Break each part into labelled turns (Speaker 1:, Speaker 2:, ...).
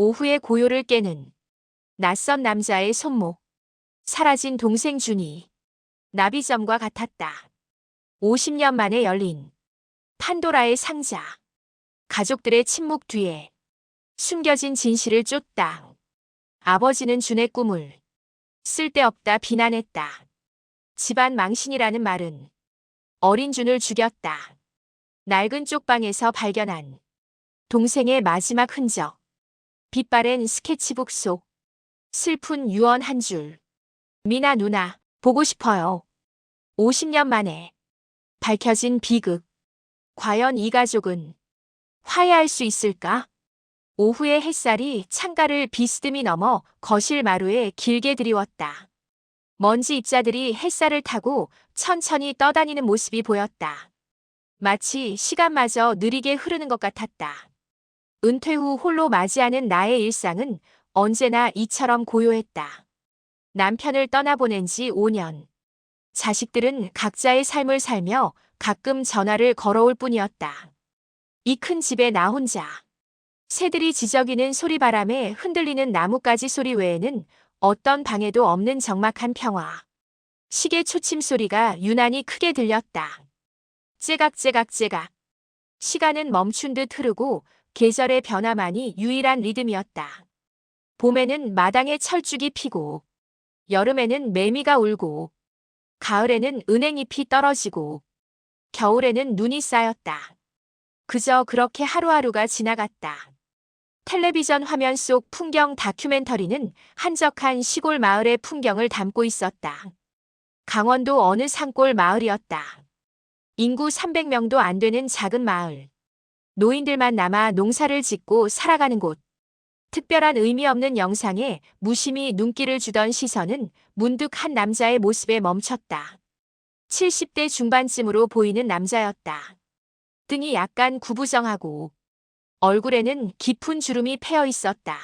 Speaker 1: 오후의 고요를 깨는 낯선 남자의 손목. 사라진 동생 준이. 나비점과 같았다. 50년 만에 열린 판도라의 상자. 가족들의 침묵 뒤에 숨겨진 진실을 쫓다. 아버지는 준의 꿈을 쓸데없다 비난했다. 집안 망신이라는 말은 어린 준을 죽였다. 낡은 쪽방에서 발견한 동생의 마지막 흔적. 빛바랜 스케치북 속 슬픈 유언 한 줄. 미나 누나, 보고 싶어요. 50년 만에 밝혀진 비극. 과연 이 가족은 화해할 수 있을까? 오후의 햇살이 창가를 비스듬히 넘어 거실 마루에 길게 드리웠다. 먼지 입자들이 햇살을 타고 천천히 떠다니는 모습이 보였다. 마치 시간마저 느리게 흐르는 것 같았다. 은퇴 후 홀로 맞이하는 나의 일상은 언제나 이처럼 고요했다. 남편을 떠나보낸 지 5년. 자식들은 각자의 삶을 살며 가끔 전화를 걸어올 뿐이었다. 이 큰 집에 나 혼자. 새들이 지저귀는 소리바람에 흔들리는 나뭇가지 소리 외에는 어떤 방해도 없는 적막한 평화. 시계 초침 소리가 유난히 크게 들렸다. 째각째각째각. 시간은 멈춘 듯 흐르고 계절의 변화만이 유일한 리듬이었다. 봄에는 마당에 철쭉이 피고, 여름에는 매미가 울고, 가을에는 은행잎이 떨어지고, 겨울에는 눈이 쌓였다. 그저 그렇게 하루하루가 지나갔다. 텔레비전 화면 속 풍경 다큐멘터리는 한적한 시골 마을의 풍경을 담고 있었다. 강원도 어느 산골 마을이었다. 인구 300명도 안 되는 작은 마을. 노인들만 남아 농사를 짓고 살아가는 곳. 특별한 의미 없는 영상에 무심히 눈길을 주던 시선은 문득 한 남자의 모습에 멈췄다. 70대 중반쯤으로 보이는 남자였다. 등이 약간 구부정하고 얼굴에는 깊은 주름이 패여 있었다.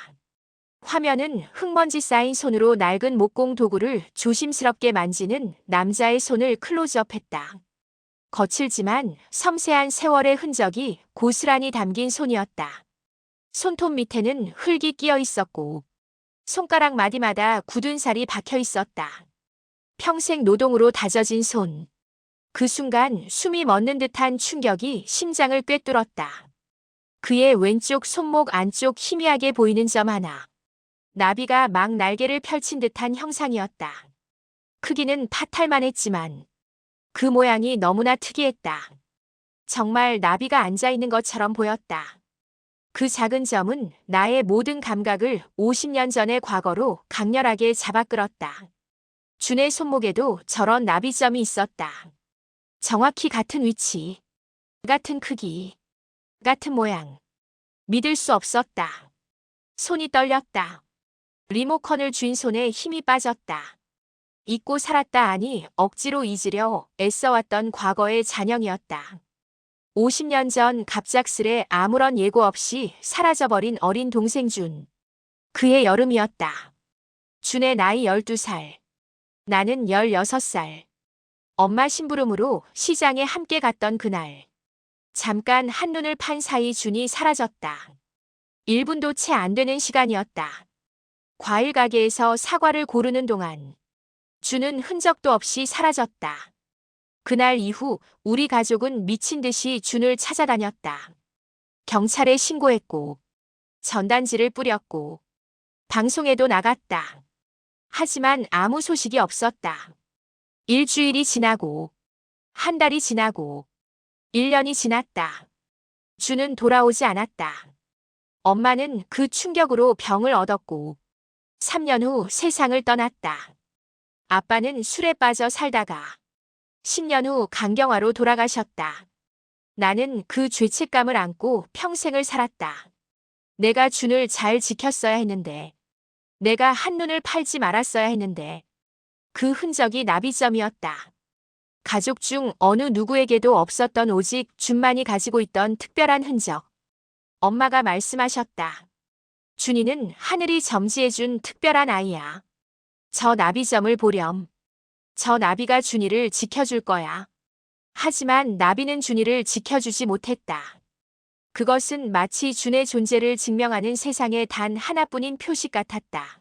Speaker 1: 화면은 흙먼지 쌓인 손으로 낡은 목공 도구를 조심스럽게 만지는 남자의 손을 클로즈업했다. 거칠지만 섬세한 세월의 흔적이 고스란히 담긴 손이었다. 손톱 밑에는 흙이 끼어 있었고 손가락 마디마다 굳은 살이 박혀 있었다. 평생 노동으로 다져진 손. 그 순간 숨이 멎는 듯한 충격이 심장을 꿰뚫었다. 그의 왼쪽 손목 안쪽 희미하게 보이는 점 하나. 나비가 막 날개를 펼친 듯한 형상이었다. 크기는 파탈만 했지만 그 모양이 너무나 특이했다. 정말 나비가 앉아있는 것처럼 보였다. 그 작은 점은 나의 모든 감각을 50년 전의 과거로 강렬하게 잡아끌었다. 준의 손목에도 저런 나비점이 있었다. 정확히 같은 위치, 같은 크기, 같은 모양. 믿을 수 없었다. 손이 떨렸다. 리모컨을 쥔 손에 힘이 빠졌다. 잊고 살았다 하니 억지로 잊으려 애써왔던 과거의 잔영이었다. 50년 전 갑작스레 아무런 예고 없이 사라져버린 어린 동생 준. 그의 여름이었다. 준의 나이 12살. 나는 16살. 엄마 심부름으로 시장에 함께 갔던 그날. 잠깐 한눈을 판 사이 준이 사라졌다. 1분도 채 안 되는 시간이었다. 과일 가게에서 사과를 고르는 동안 준은 흔적도 없이 사라졌다. 그날 이후 우리 가족은 미친 듯이 준을 찾아다녔다. 경찰에 신고했고, 전단지를 뿌렸고, 방송에도 나갔다. 하지만 아무 소식이 없었다. 일주일이 지나고, 한 달이 지나고, 1년이 지났다. 준은 돌아오지 않았다. 엄마는 그 충격으로 병을 얻었고, 3년 후 세상을 떠났다. 아빠는 술에 빠져 살다가 10년 후 간경화로 돌아가셨다. 나는 그 죄책감을 안고 평생을 살았다. 내가 준을 잘 지켰어야 했는데, 내가 한눈을 팔지 말았어야 했는데, 그 흔적이 나비점이었다. 가족 중 어느 누구에게도 없었던 오직 준만이 가지고 있던 특별한 흔적. 엄마가 말씀하셨다. 준이는 하늘이 점지해준 특별한 아이야. 저 나비점을 보렴. 저 나비가 준이를 지켜줄 거야. 하지만 나비는 준이를 지켜주지 못했다. 그것은 마치 준의 존재를 증명하는 세상에 단 하나뿐인 표식 같았다.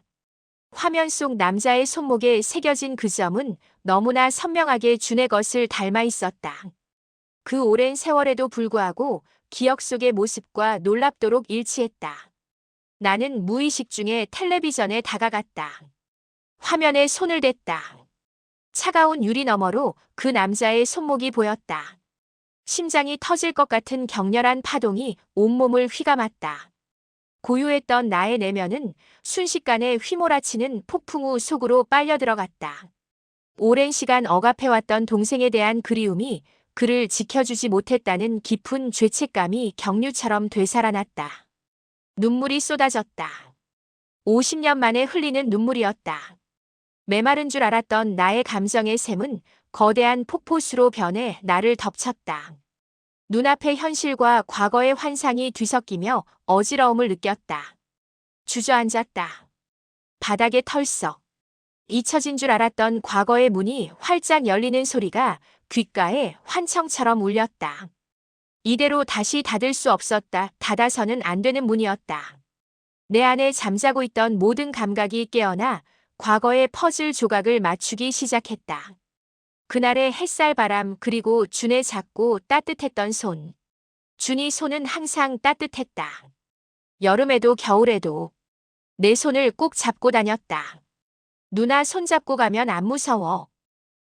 Speaker 1: 화면 속 남자의 손목에 새겨진 그 점은 너무나 선명하게 준의 것을 닮아 있었다. 그 오랜 세월에도 불구하고 기억 속의 모습과 놀랍도록 일치했다. 나는 무의식 중에 텔레비전에 다가갔다. 화면에 손을 댔다. 차가운 유리 너머로 그 남자의 손목이 보였다. 심장이 터질 것 같은 격렬한 파동이 온몸을 휘감았다. 고요했던 나의 내면은 순식간에 휘몰아치는 폭풍우 속으로 빨려 들어갔다. 오랜 시간 억압해왔던 동생에 대한 그리움이 그를 지켜주지 못했다는 깊은 죄책감이 경류처럼 되살아났다. 눈물이 쏟아졌다. 50년 만에 흘리는 눈물이었다. 메마른 줄 알았던 나의 감정의 샘은 거대한 폭포수로 변해 나를 덮쳤다. 눈앞의 현실과 과거의 환상이 뒤섞이며 어지러움을 느꼈다. 주저앉았다. 바닥에 털썩. 잊혀진 줄 알았던 과거의 문이 활짝 열리는 소리가 귓가에 환청처럼 울렸다. 이대로 다시 닫을 수 없었다. 닫아서는 안 되는 문이었다. 내 안에 잠자고 있던 모든 감각이 깨어나 과거의 퍼즐 조각을 맞추기 시작했다. 그날의 햇살바람 그리고 준의 작고 따뜻했던 손. 준이 손은 항상 따뜻했다. 여름에도 겨울에도 내 손을 꼭 잡고 다녔다. 누나 손잡고 가면 안 무서워.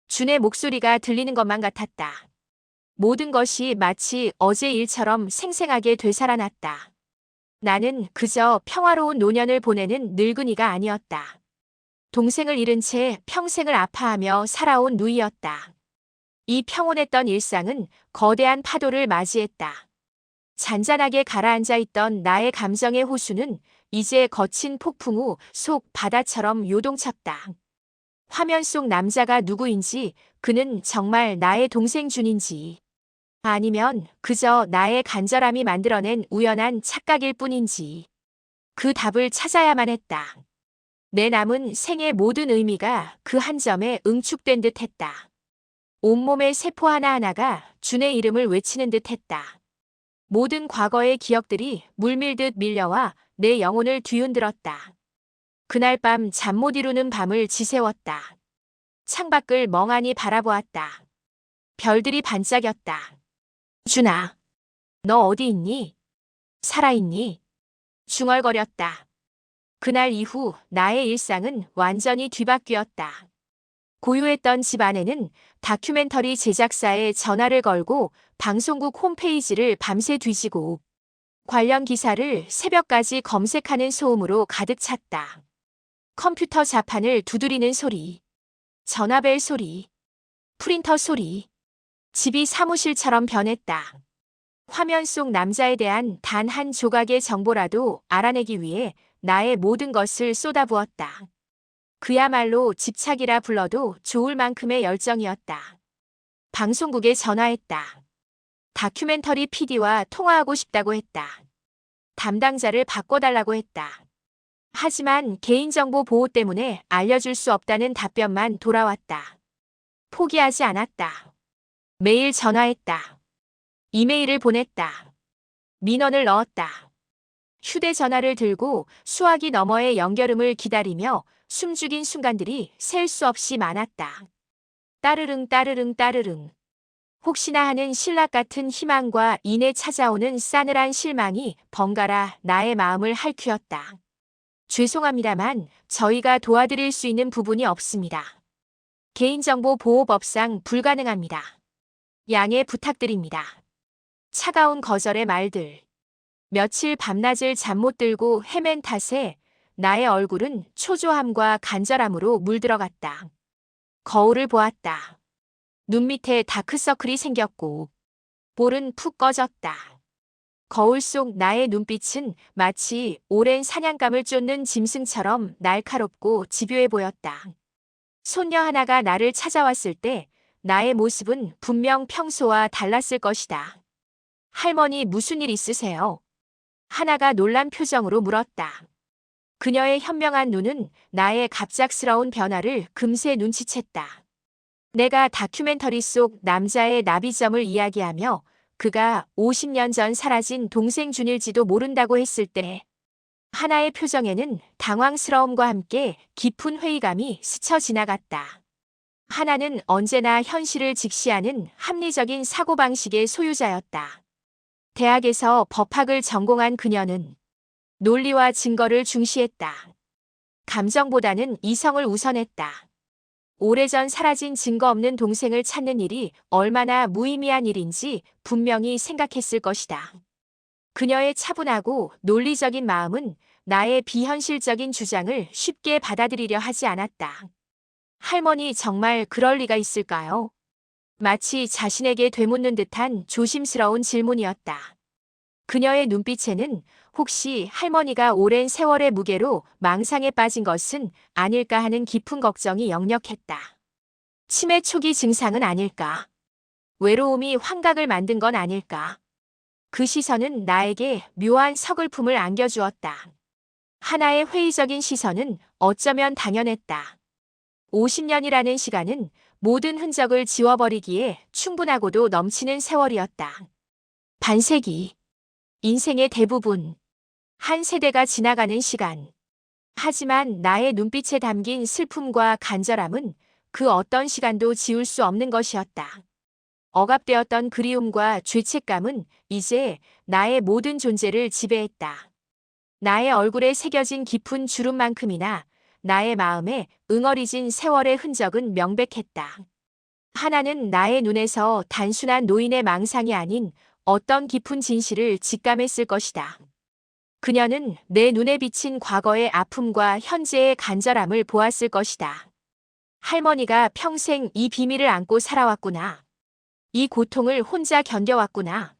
Speaker 1: 준의 목소리가 들리는 것만 같았다. 모든 것이 마치 어제 일처럼 생생하게 되살아났다. 나는 그저 평화로운 노년을 보내는 늙은이가 아니었다. 동생을 잃은 채 평생을 아파하며 살아온 누이였다. 이 평온했던 일상은 거대한 파도를 맞이했다. 잔잔하게 가라앉아 있던 나의 감정의 호수는 이제 거친 폭풍우 속 바다처럼 요동쳤다. 화면 속 남자가 누구인지, 그는 정말 나의 동생 준인지, 아니면 그저 나의 간절함이 만들어낸 우연한 착각일 뿐인지, 그 답을 찾아야만 했다. 내 남은 생의 모든 의미가 그 한 점에 응축된 듯 했다. 온몸의 세포 하나하나가 준의 이름을 외치는 듯 했다. 모든 과거의 기억들이 물밀듯 밀려와 내 영혼을 뒤흔들었다. 그날 밤 잠 못 이루는 밤을 지새웠다. 창밖을 멍하니 바라보았다. 별들이 반짝였다. 준아, 너 어디 있니? 살아있니? 중얼거렸다. 그날 이후 나의 일상은 완전히 뒤바뀌었다. 고요했던 집 안에는 다큐멘터리 제작사에 전화를 걸고 방송국 홈페이지를 밤새 뒤지고 관련 기사를 새벽까지 검색하는 소음으로 가득 찼다. 컴퓨터 자판을 두드리는 소리, 전화벨 소리, 프린터 소리. 집이 사무실처럼 변했다. 화면 속 남자에 대한 단 한 조각의 정보라도 알아내기 위해 나의 모든 것을 쏟아부었다. 그야말로 집착이라 불러도 좋을 만큼의 열정이었다. 방송국에 전화했다. 다큐멘터리 PD와 통화하고 싶다고 했다. 담당자를 바꿔달라고 했다. 하지만 개인정보 보호 때문에 알려줄 수 없다는 답변만 돌아왔다. 포기하지 않았다. 매일 전화했다. 이메일을 보냈다. 민원을 넣었다. 휴대전화를 들고 수화기 너머의 연결음을 기다리며 숨죽인 순간들이 셀 수 없이 많았다. 따르릉 따르릉 따르릉. 혹시나 하는 신락 같은 희망과 이내 찾아오는 싸늘한 실망이 번갈아 나의 마음을 핥히었다. 죄송합니다만 저희가 도와드릴 수 있는 부분이 없습니다. 개인정보 보호법상 불가능합니다. 양해 부탁드립니다. 차가운 거절의 말들. 며칠 밤낮을 잠 못 들고 헤맨 탓에 나의 얼굴은 초조함과 간절함으로 물들어갔다. 거울을 보았다. 눈 밑에 다크서클이 생겼고 볼은 푹 꺼졌다. 거울 속 나의 눈빛은 마치 오랜 사냥감을 쫓는 짐승처럼 날카롭고 집요해 보였다. 손녀 하나가 나를 찾아왔을 때 나의 모습은 분명 평소와 달랐을 것이다. 할머니 무슨 일 있으세요? 하나가 놀란 표정으로 물었다. 그녀의 현명한 눈은 나의 갑작스러운 변화를 금세 눈치챘다. 내가 다큐멘터리 속 남자의 나비점을 이야기하며 그가 50년 전 사라진 동생 준일지도 모른다고 했을 때 하나의 표정에는 당황스러움과 함께 깊은 회의감이 스쳐 지나갔다. 하나는 언제나 현실을 직시하는 합리적인 사고방식의 소유자였다. 대학에서 법학을 전공한 그녀는 논리와 증거를 중시했다. 감정보다는 이성을 우선했다. 오래전 사라진 증거 없는 동생을 찾는 일이 얼마나 무의미한 일인지 분명히 생각했을 것이다. 그녀의 차분하고 논리적인 마음은 나의 비현실적인 주장을 쉽게 받아들이려 하지 않았다. 할머니 정말 그럴 리가 있을까요? 마치 자신에게 되묻는 듯한 조심스러운 질문이었다. 그녀의 눈빛에는 혹시 할머니가 오랜 세월의 무게로 망상에 빠진 것은 아닐까 하는 깊은 걱정이 역력했다. 치매 초기 증상은 아닐까? 외로움이 환각을 만든 건 아닐까? 그 시선은 나에게 묘한 서글픔을 안겨주었다. 하나의 회의적인 시선은 어쩌면 당연했다. 50년이라는 시간은 모든 흔적을 지워버리기에 충분하고도 넘치는 세월이었다. 반세기. 인생의 대부분. 한 세대가 지나가는 시간. 하지만 나의 눈빛에 담긴 슬픔과 간절함은 그 어떤 시간도 지울 수 없는 것이었다. 억압되었던 그리움과 죄책감은 이제 나의 모든 존재를 지배했다. 나의 얼굴에 새겨진 깊은 주름만큼이나 나의 마음에 응어리진 세월의 흔적은 명백했다. 하나는 나의 눈에서 단순한 노인의 망상이 아닌 어떤 깊은 진실을 직감했을 것이다. 그녀는 내 눈에 비친 과거의 아픔과 현재의 간절함을 보았을 것이다. 할머니가 평생 이 비밀을 안고 살아왔구나. 이 고통을 혼자 견뎌왔구나.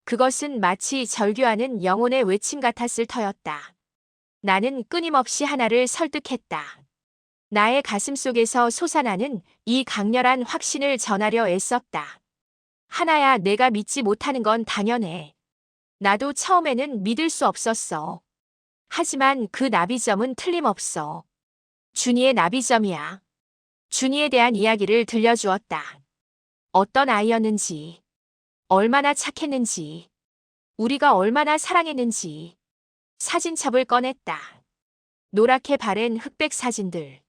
Speaker 1: 그것은 마치 절규하는 영혼의 외침 같았을 터였다. 나는 끊임없이 하나를 설득했다. 나의 가슴 속에서 솟아나는 이 강렬한 확신을 전하려 애썼다. 하나야, 내가 믿지 못하는 건 당연해. 나도 처음에는 믿을 수 없었어. 하지만 그 나비점은 틀림없어. 준이의 나비점이야. 준이에 대한 이야기를 들려주었다. 어떤 아이였는지, 얼마나 착했는지, 우리가 얼마나 사랑했는지. 사진첩을 꺼냈다. 노랗게 바랜 흑백 사진들.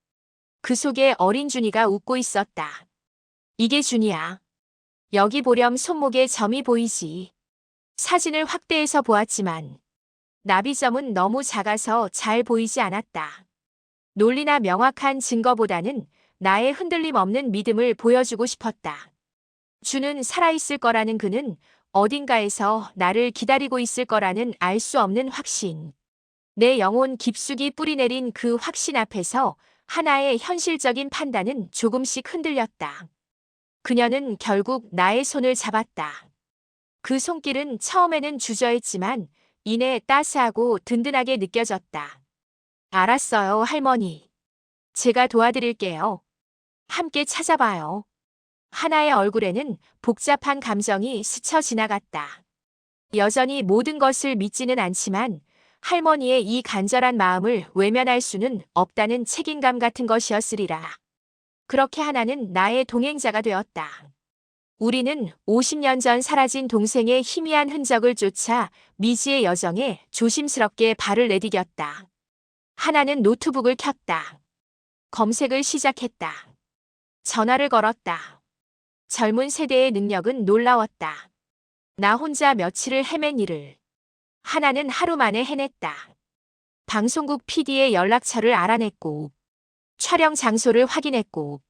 Speaker 1: 그 속에 어린 준이가 웃고 있었다. 이게 준이야. 여기 보렴. 손목에 점이 보이지. 사진을 확대해서 보았지만 나비점은 너무 작아서 잘 보이지 않았다. 논리나 명확한 증거보다는 나의 흔들림 없는 믿음을 보여주고 싶었다. 준은 살아있을 거라는, 그는 어딘가에서 나를 기다리고 있을 거라는 알 수 없는 확신. 내 영혼 깊숙이 뿌리내린 그 확신 앞에서 하나의 현실적인 판단은 조금씩 흔들렸다. 그녀는 결국 나의 손을 잡았다. 그 손길은 처음에는 주저했지만 이내 따스하고 든든하게 느껴졌다. 알았어요, 할머니. 제가 도와드릴게요. 함께 찾아봐요. 하나의 얼굴에는 복잡한 감정이 스쳐 지나갔다. 여전히 모든 것을 믿지는 않지만 할머니의 이 간절한 마음을 외면할 수는 없다는 책임감 같은 것이었으리라. 그렇게 하나는 나의 동행자가 되었다. 우리는 50년 전 사라진 동생의 희미한 흔적을 쫓아 미지의 여정에 조심스럽게 발을 내디뎠다. 하나는 노트북을 켰다. 검색을 시작했다. 전화를 걸었다. 젊은 세대의 능력은 놀라웠다. 나 혼자 며칠을 헤맨 일을 하나는 하루 만에 해냈다. 방송국 PD의 연락처를 알아냈고, 촬영 장소를 확인했고,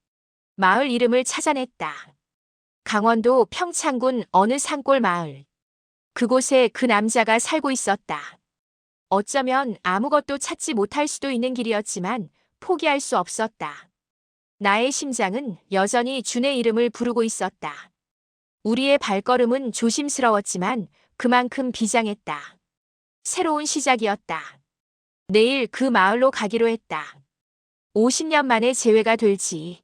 Speaker 1: 마을 이름을 찾아냈다. 강원도 평창군 어느 산골 마을. 그곳에 그 남자가 살고 있었다. 어쩌면 아무것도 찾지 못할 수도 있는 길이었지만 포기할 수 없었다. 나의 심장은 여전히 준의 이름을 부르고 있었다. 우리의 발걸음은 조심스러웠지만 그만큼 비장했다. 새로운 시작이었다. 내일 그 마을로 가기로 했다. 50년 만에 재회가 될지,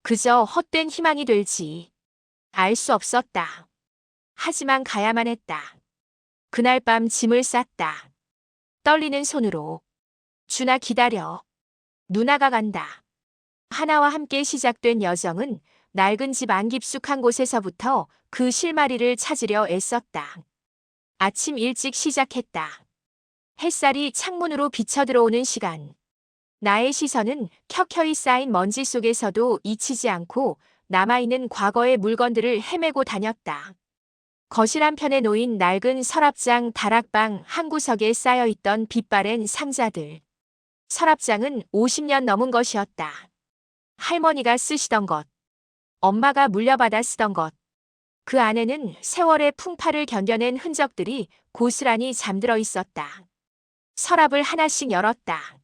Speaker 1: 그저 헛된 희망이 될지 알 수 없었다. 하지만 가야만 했다. 그날 밤 짐을 쌌다. 떨리는 손으로. 준아, 기다려. 누나가 간다. 하나와 함께 시작된 여정은 낡은 집 안 깊숙한 곳에서부터 그 실마리를 찾으려 애썼다. 아침 일찍 시작했다. 햇살이 창문으로 비쳐 들어오는 시간. 나의 시선은 켜켜이 쌓인 먼지 속에서도 잊히지 않고 남아있는 과거의 물건들을 헤매고 다녔다. 거실 한편에 놓인 낡은 서랍장 다락방 한 구석에 쌓여있던 빛바랜 상자들. 서랍장은 50년 넘은 것이었다. 할머니가 쓰시던 것, 엄마가 물려받아 쓰던 것. 그 안에는 세월의 풍파를 견뎌낸 흔적들이 고스란히 잠들어 있었다. 서랍을 하나씩 열었다.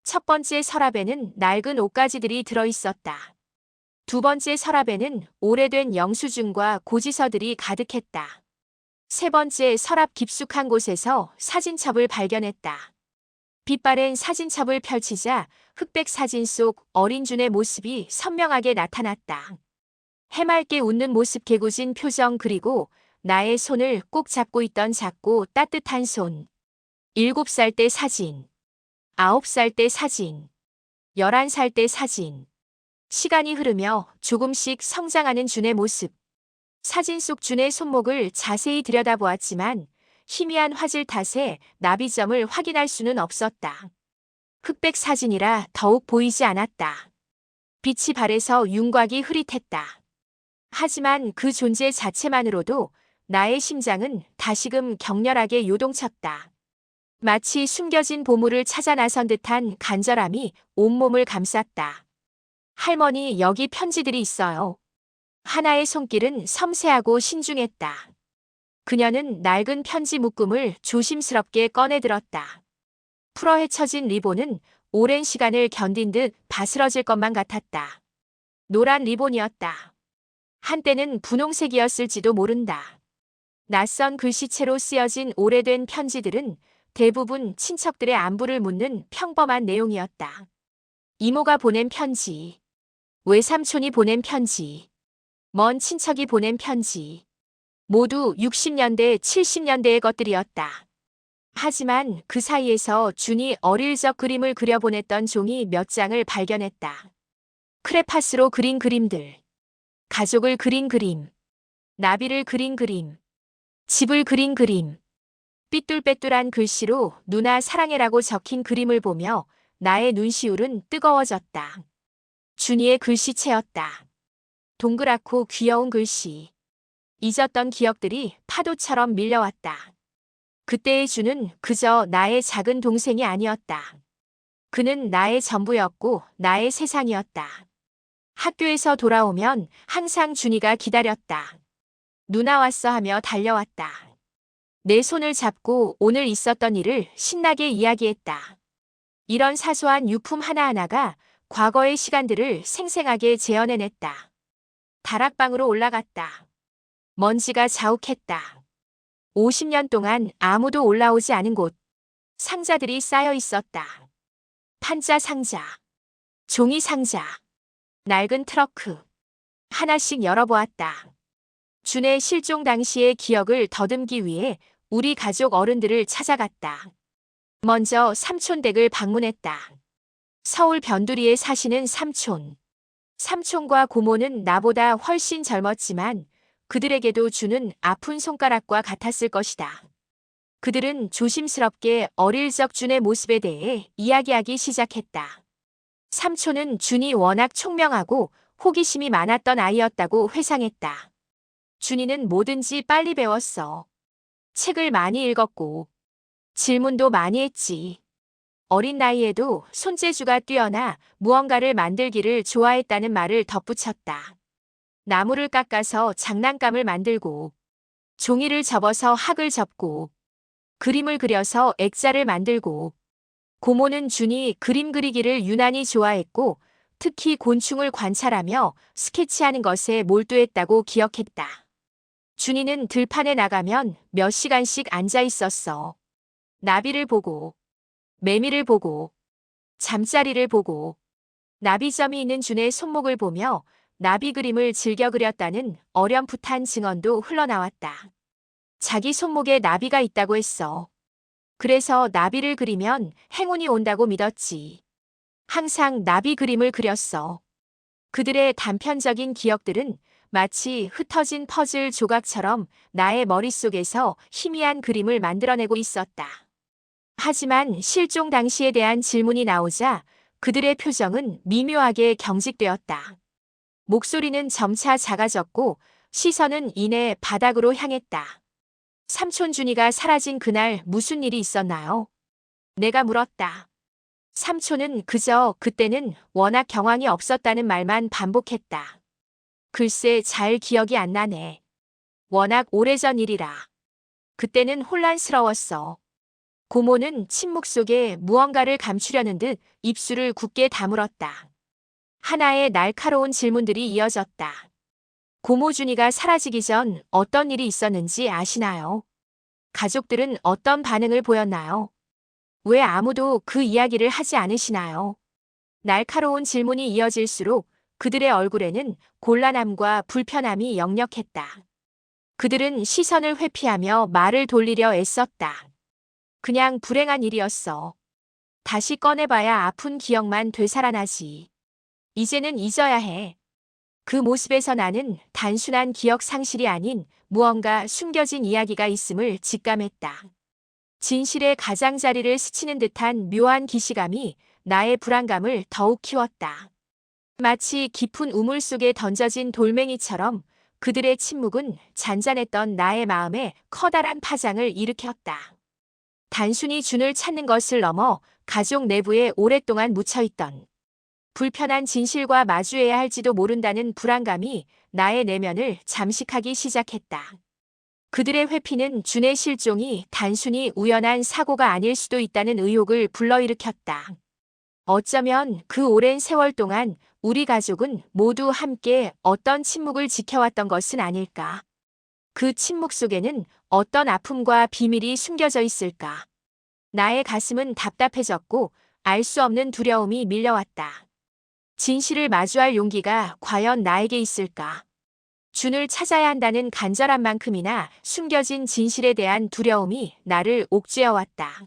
Speaker 1: 첫 번째 서랍에는 낡은 옷가지들이 들어 있었다. 두 번째 서랍에는 오래된 영수증과 고지서들이 가득했다. 세 번째 서랍 깊숙한 곳에서 사진첩을 발견했다. 빛바랜 사진첩을 펼치자 흑백 사진 속 어린 준의 모습이 선명하게 나타났다. 해맑게 웃는 모습, 개구진 표정, 그리고 나의 손을 꼭 잡고 있던 작고 따뜻한 손. 7살 때 사진, 9살 때 사진, 11살 때 사진. 시간이 흐르며 조금씩 성장하는 준의 모습. 사진 속 준의 손목을 자세히 들여다보았지만 희미한 화질 탓에 나비점을 확인할 수는 없었다. 흑백 사진이라 더욱 보이지 않았다. 빛이 발에서 윤곽이 흐릿했다. 하지만 그 존재 자체만으로도 나의 심장은 다시금 격렬하게 요동쳤다. 마치 숨겨진 보물을 찾아 나선 듯한 간절함이 온몸을 감쌌다. 할머니, 여기 편지들이 있어요. 하나의 손길은 섬세하고 신중했다. 그녀는 낡은 편지 묶음을 조심스럽게 꺼내들었다. 풀어 헤쳐진 리본은 오랜 시간을 견딘 듯 바스러질 것만 같았다. 노란 리본이었다. 한때는 분홍색이었을지도 모른다. 낯선 글씨체로 쓰여진 오래된 편지들은 대부분 친척들의 안부를 묻는 평범한 내용이었다. 이모가 보낸 편지, 외삼촌이 보낸 편지, 먼 친척이 보낸 편지. 모두 60년대, 70년대의 것들이었다. 하지만 그 사이에서 준이 어릴 적 그림을 그려보냈던 종이 몇 장을 발견했다. 크레파스로 그린 그림들, 가족을 그린 그림, 나비를 그린 그림, 집을 그린 그림. 삐뚤빼뚤한 글씨로 누나 사랑해라고 적힌 그림을 보며 나의 눈시울은 뜨거워졌다. 준이의 글씨체였다. 동그랗고 귀여운 글씨. 잊었던 기억들이 파도처럼 밀려왔다. 그때의 준은 그저 나의 작은 동생이 아니었다. 그는 나의 전부였고 나의 세상이었다. 학교에서 돌아오면 항상 준이가 기다렸다. 누나 왔어 하며 달려왔다. 내 손을 잡고 오늘 있었던 일을 신나게 이야기했다. 이런 사소한 유품 하나하나가 과거의 시간들을 생생하게 재현해냈다. 다락방으로 올라갔다. 먼지가 자욱했다. 50년 동안 아무도 올라오지 않은 곳. 상자들이 쌓여 있었다. 판자 상자, 종이 상자, 낡은 트렁크. 하나씩 열어보았다. 준의 실종 당시의 기억을 더듬기 위해 우리 가족 어른들을 찾아갔다. 먼저 삼촌 댁을 방문했다. 서울 변두리에 사시는 삼촌. 삼촌과 고모는 나보다 훨씬 젊었지만 그들에게도 준은 아픈 손가락과 같았을 것이다. 그들은 조심스럽게 어릴 적 준의 모습에 대해 이야기하기 시작했다. 삼촌은 준이 워낙 총명하고 호기심이 많았던 아이였다고 회상했다. 준이는 뭐든지 빨리 배웠어. 책을 많이 읽었고 질문도 많이 했지. 어린 나이에도 손재주가 뛰어나 무언가를 만들기를 좋아했다는 말을 덧붙였다. 나무를 깎아서 장난감을 만들고, 종이를 접어서 학을 접고, 그림을 그려서 액자를 만들고, 고모는 준이 그림 그리기를 유난히 좋아했고, 특히 곤충을 관찰하며 스케치하는 것에 몰두했다고 기억했다. 준이는 들판에 나가면 몇 시간씩 앉아 있었어. 나비를 보고, 매미를 보고, 잠자리를 보고, 나비점이 있는 준의 손목을 보며 나비 그림을 즐겨 그렸다는 어렴풋한 증언도 흘러나왔다. 자기 손목에 나비가 있다고 했어. 그래서 나비를 그리면 행운이 온다고 믿었지. 항상 나비 그림을 그렸어. 그들의 단편적인 기억들은 마치 흩어진 퍼즐 조각처럼 나의 머릿속에서 희미한 그림을 만들어내고 있었다. 하지만 실종 당시에 대한 질문이 나오자 그들의 표정은 미묘하게 경직되었다. 목소리는 점차 작아졌고 시선은 이내 바닥으로 향했다. 삼촌 준이가 사라진 그날 무슨 일이 있었나요? 내가 물었다. 삼촌은 그저 그때는 워낙 경황이 없었다는 말만 반복했다. 글쎄 잘 기억이 안 나네. 워낙 오래전 일이라. 그때는 혼란스러웠어. 고모는 침묵 속에 무언가를 감추려는 듯 입술을 굳게 다물었다. 하나의 날카로운 질문들이 이어졌다. 고모 준이가 사라지기 전 어떤 일이 있었는지 아시나요? 가족들은 어떤 반응을 보였나요? 왜 아무도 그 이야기를 하지 않으시나요? 날카로운 질문이 이어질수록 그들의 얼굴에는 곤란함과 불편함이 역력했다. 그들은 시선을 회피하며 말을 돌리려 애썼다. 그냥 불행한 일이었어. 다시 꺼내봐야 아픈 기억만 되살아나지. 이제는 잊어야 해. 그 모습에서 나는 단순한 기억 상실이 아닌 무언가 숨겨진 이야기가 있음을 직감했다. 진실의 가장자리를 스치는 듯한 묘한 기시감이 나의 불안감을 더욱 키웠다. 마치 깊은 우물 속에 던져진 돌멩이처럼 그들의 침묵은 잔잔했던 나의 마음에 커다란 파장을 일으켰다. 단순히 준을 찾는 것을 넘어 가족 내부에 오랫동안 묻혀있던 불편한 진실과 마주해야 할지도 모른다는 불안감이 나의 내면을 잠식하기 시작했다. 그들의 회피는 준의 실종이 단순히 우연한 사고가 아닐 수도 있다는 의혹을 불러일으켰다. 어쩌면 그 오랜 세월 동안 우리 가족은 모두 함께 어떤 침묵을 지켜왔던 것은 아닐까. 그 침묵 속에는 어떤 아픔과 비밀이 숨겨져 있을까. 나의 가슴은 답답해졌고 알 수 없는 두려움이 밀려왔다. 진실을 마주할 용기가 과연 나에게 있을까? 준을 찾아야 한다는 간절한 만큼이나 숨겨진 진실에 대한 두려움이 나를 옥죄어왔다.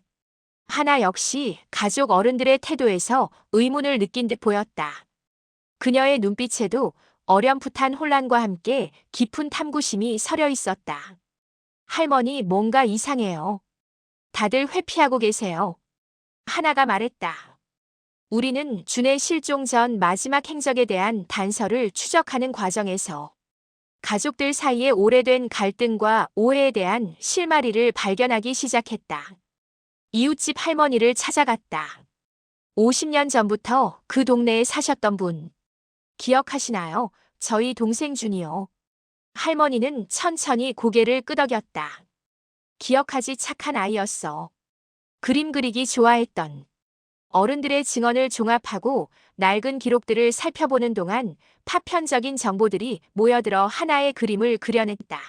Speaker 1: 하나 역시 가족 어른들의 태도에서 의문을 느낀 듯 보였다. 그녀의 눈빛에도 어렴풋한 혼란과 함께 깊은 탐구심이 서려 있었다. 할머니, 뭔가 이상해요. 다들 회피하고 계세요. 하나가 말했다. 우리는 준의 실종 전 마지막 행적에 대한 단서를 추적하는 과정에서 가족들 사이의 오래된 갈등과 오해에 대한 실마리를 발견하기 시작했다. 이웃집 할머니를 찾아갔다. 50년 전부터 그 동네에 사셨던 분. 기억하시나요? 저희 동생 준이요. 할머니는 천천히 고개를 끄덕였다. 기억하지 착한 아이였어. 그림 그리기 좋아했던. 어른들의 증언을 종합하고 낡은 기록들을 살펴보는 동안 파편적인 정보들이 모여들어 하나의 그림을 그려냈다.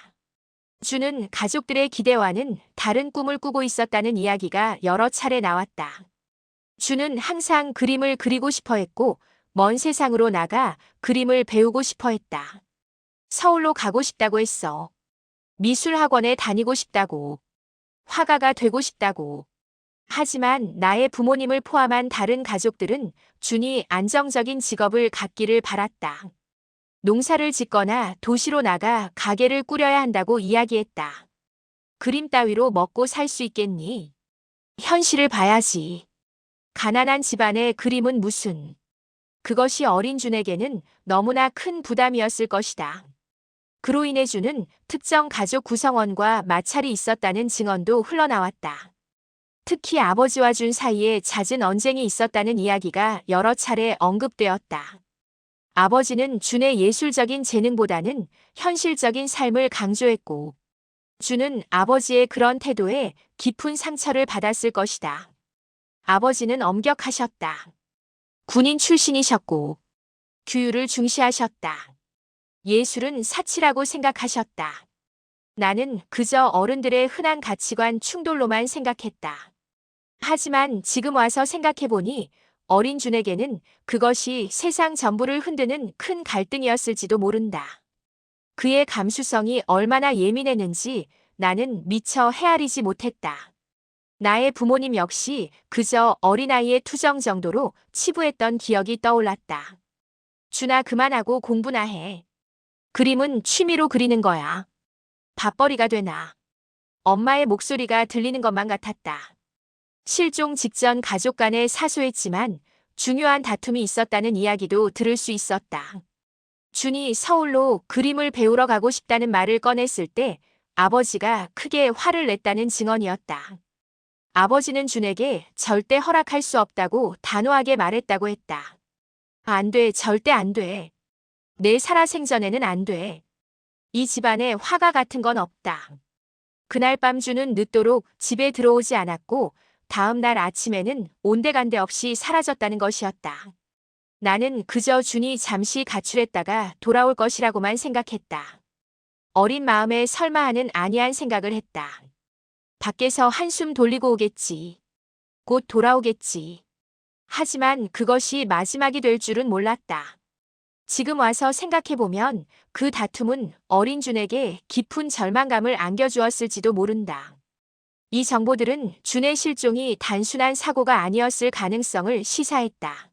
Speaker 1: 준은 가족들의 기대와는 다른 꿈을 꾸고 있었다는 이야기가 여러 차례 나왔다. 준은 항상 그림을 그리고 싶어 했고 먼 세상으로 나가 그림을 배우고 싶어 했다. 서울로 가고 싶다고 했어. 미술학원에 다니고 싶다고. 화가가 되고 싶다고. 하지만 나의 부모님을 포함한 다른 가족들은 준이 안정적인 직업을 갖기를 바랐다. 농사를 짓거나 도시로 나가 가게를 꾸려야 한다고 이야기했다. 그림 따위로 먹고 살 수 있겠니? 현실을 봐야지. 가난한 집안의 그림은 무슨. 그것이 어린 준에게는 너무나 큰 부담이었을 것이다. 그로 인해 준은 특정 가족 구성원과 마찰이 있었다는 증언도 흘러나왔다. 특히 아버지와 준 사이에 잦은 언쟁이 있었다는 이야기가 여러 차례 언급되었다. 아버지는 준의 예술적인 재능보다는 현실적인 삶을 강조했고, 준은 아버지의 그런 태도에 깊은 상처를 받았을 것이다. 아버지는 엄격하셨다. 군인 출신이셨고, 규율을 중시하셨다. 예술은 사치라고 생각하셨다. 나는 그저 어른들의 흔한 가치관 충돌로만 생각했다. 하지만 지금 와서 생각해보니 어린 준에게는 그것이 세상 전부를 흔드는 큰 갈등이었을지도 모른다. 그의 감수성이 얼마나 예민했는지 나는 미처 헤아리지 못했다. 나의 부모님 역시 그저 어린아이의 투정 정도로 치부했던 기억이 떠올랐다. 준아 그만하고 공부나 해. 그림은 취미로 그리는 거야. 밥벌이가 되나. 엄마의 목소리가 들리는 것만 같았다. 실종 직전 가족 간에 사소했지만 중요한 다툼이 있었다는 이야기도 들을 수 있었다. 준이 서울로 그림을 배우러 가고 싶다는 말을 꺼냈을 때 아버지가 크게 화를 냈다는 증언이었다. 아버지는 준에게 절대 허락할 수 없다고 단호하게 말했다고 했다. 안 돼, 절대 안 돼. 내 살아생전에는 안 돼. 이 집안에 화가 같은 건 없다. 그날 밤 준은 늦도록 집에 들어오지 않았고 다음 날 아침에는 온데간데 없이 사라졌다는 것이었다. 나는 그저 준이 잠시 가출했다가 돌아올 것이라고만 생각했다. 어린 마음에 설마 하는 아니한 생각을 했다. 밖에서 한숨 돌리고 오겠지. 곧 돌아오겠지. 하지만 그것이 마지막이 될 줄은 몰랐다. 지금 와서 생각해보면 그 다툼은 어린 준에게 깊은 절망감을 안겨주었을지도 모른다. 이 정보들은 준의 실종이 단순한 사고가 아니었을 가능성을 시사했다.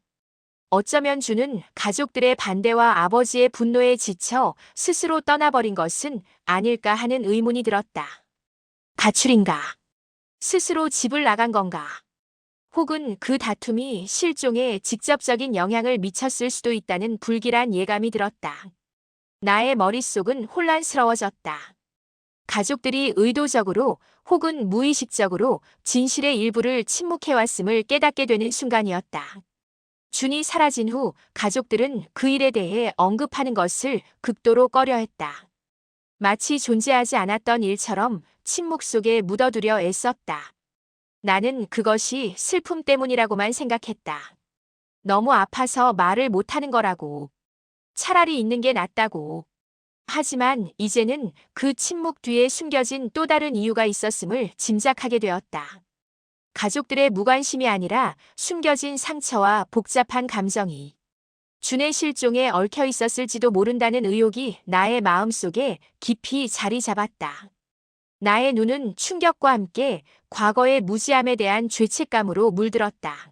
Speaker 1: 어쩌면 준은 가족들의 반대와 아버지의 분노에 지쳐 스스로 떠나버린 것은 아닐까 하는 의문이 들었다. 가출인가? 스스로 집을 나간 건가? 혹은 그 다툼이 실종에 직접적인 영향을 미쳤을 수도 있다는 불길한 예감이 들었다. 나의 머릿속은 혼란스러워졌다. 가족들이 의도적으로 혹은 무의식적으로 진실의 일부를 침묵해왔음을 깨닫게 되는 순간이었다. 준이 사라진 후 가족들은 그 일에 대해 언급하는 것을 극도로 꺼려했다. 마치 존재하지 않았던 일처럼 침묵 속에 묻어두려 애썼다. 나는 그것이 슬픔 때문이라고만 생각했다. 너무 아파서 말을 못하는 거라고. 차라리 있는 게 낫다고. 하지만 이제는 그 침묵 뒤에 숨겨진 또 다른 이유가 있었음을 짐작하게 되었다. 가족들의 무관심이 아니라 숨겨진 상처와 복잡한 감정이 준의 실종에 얽혀 있었을지도 모른다는 의혹이 나의 마음속에 깊이 자리 잡았다. 나의 눈은 충격과 함께 과거의 무지함에 대한 죄책감으로 물들었다.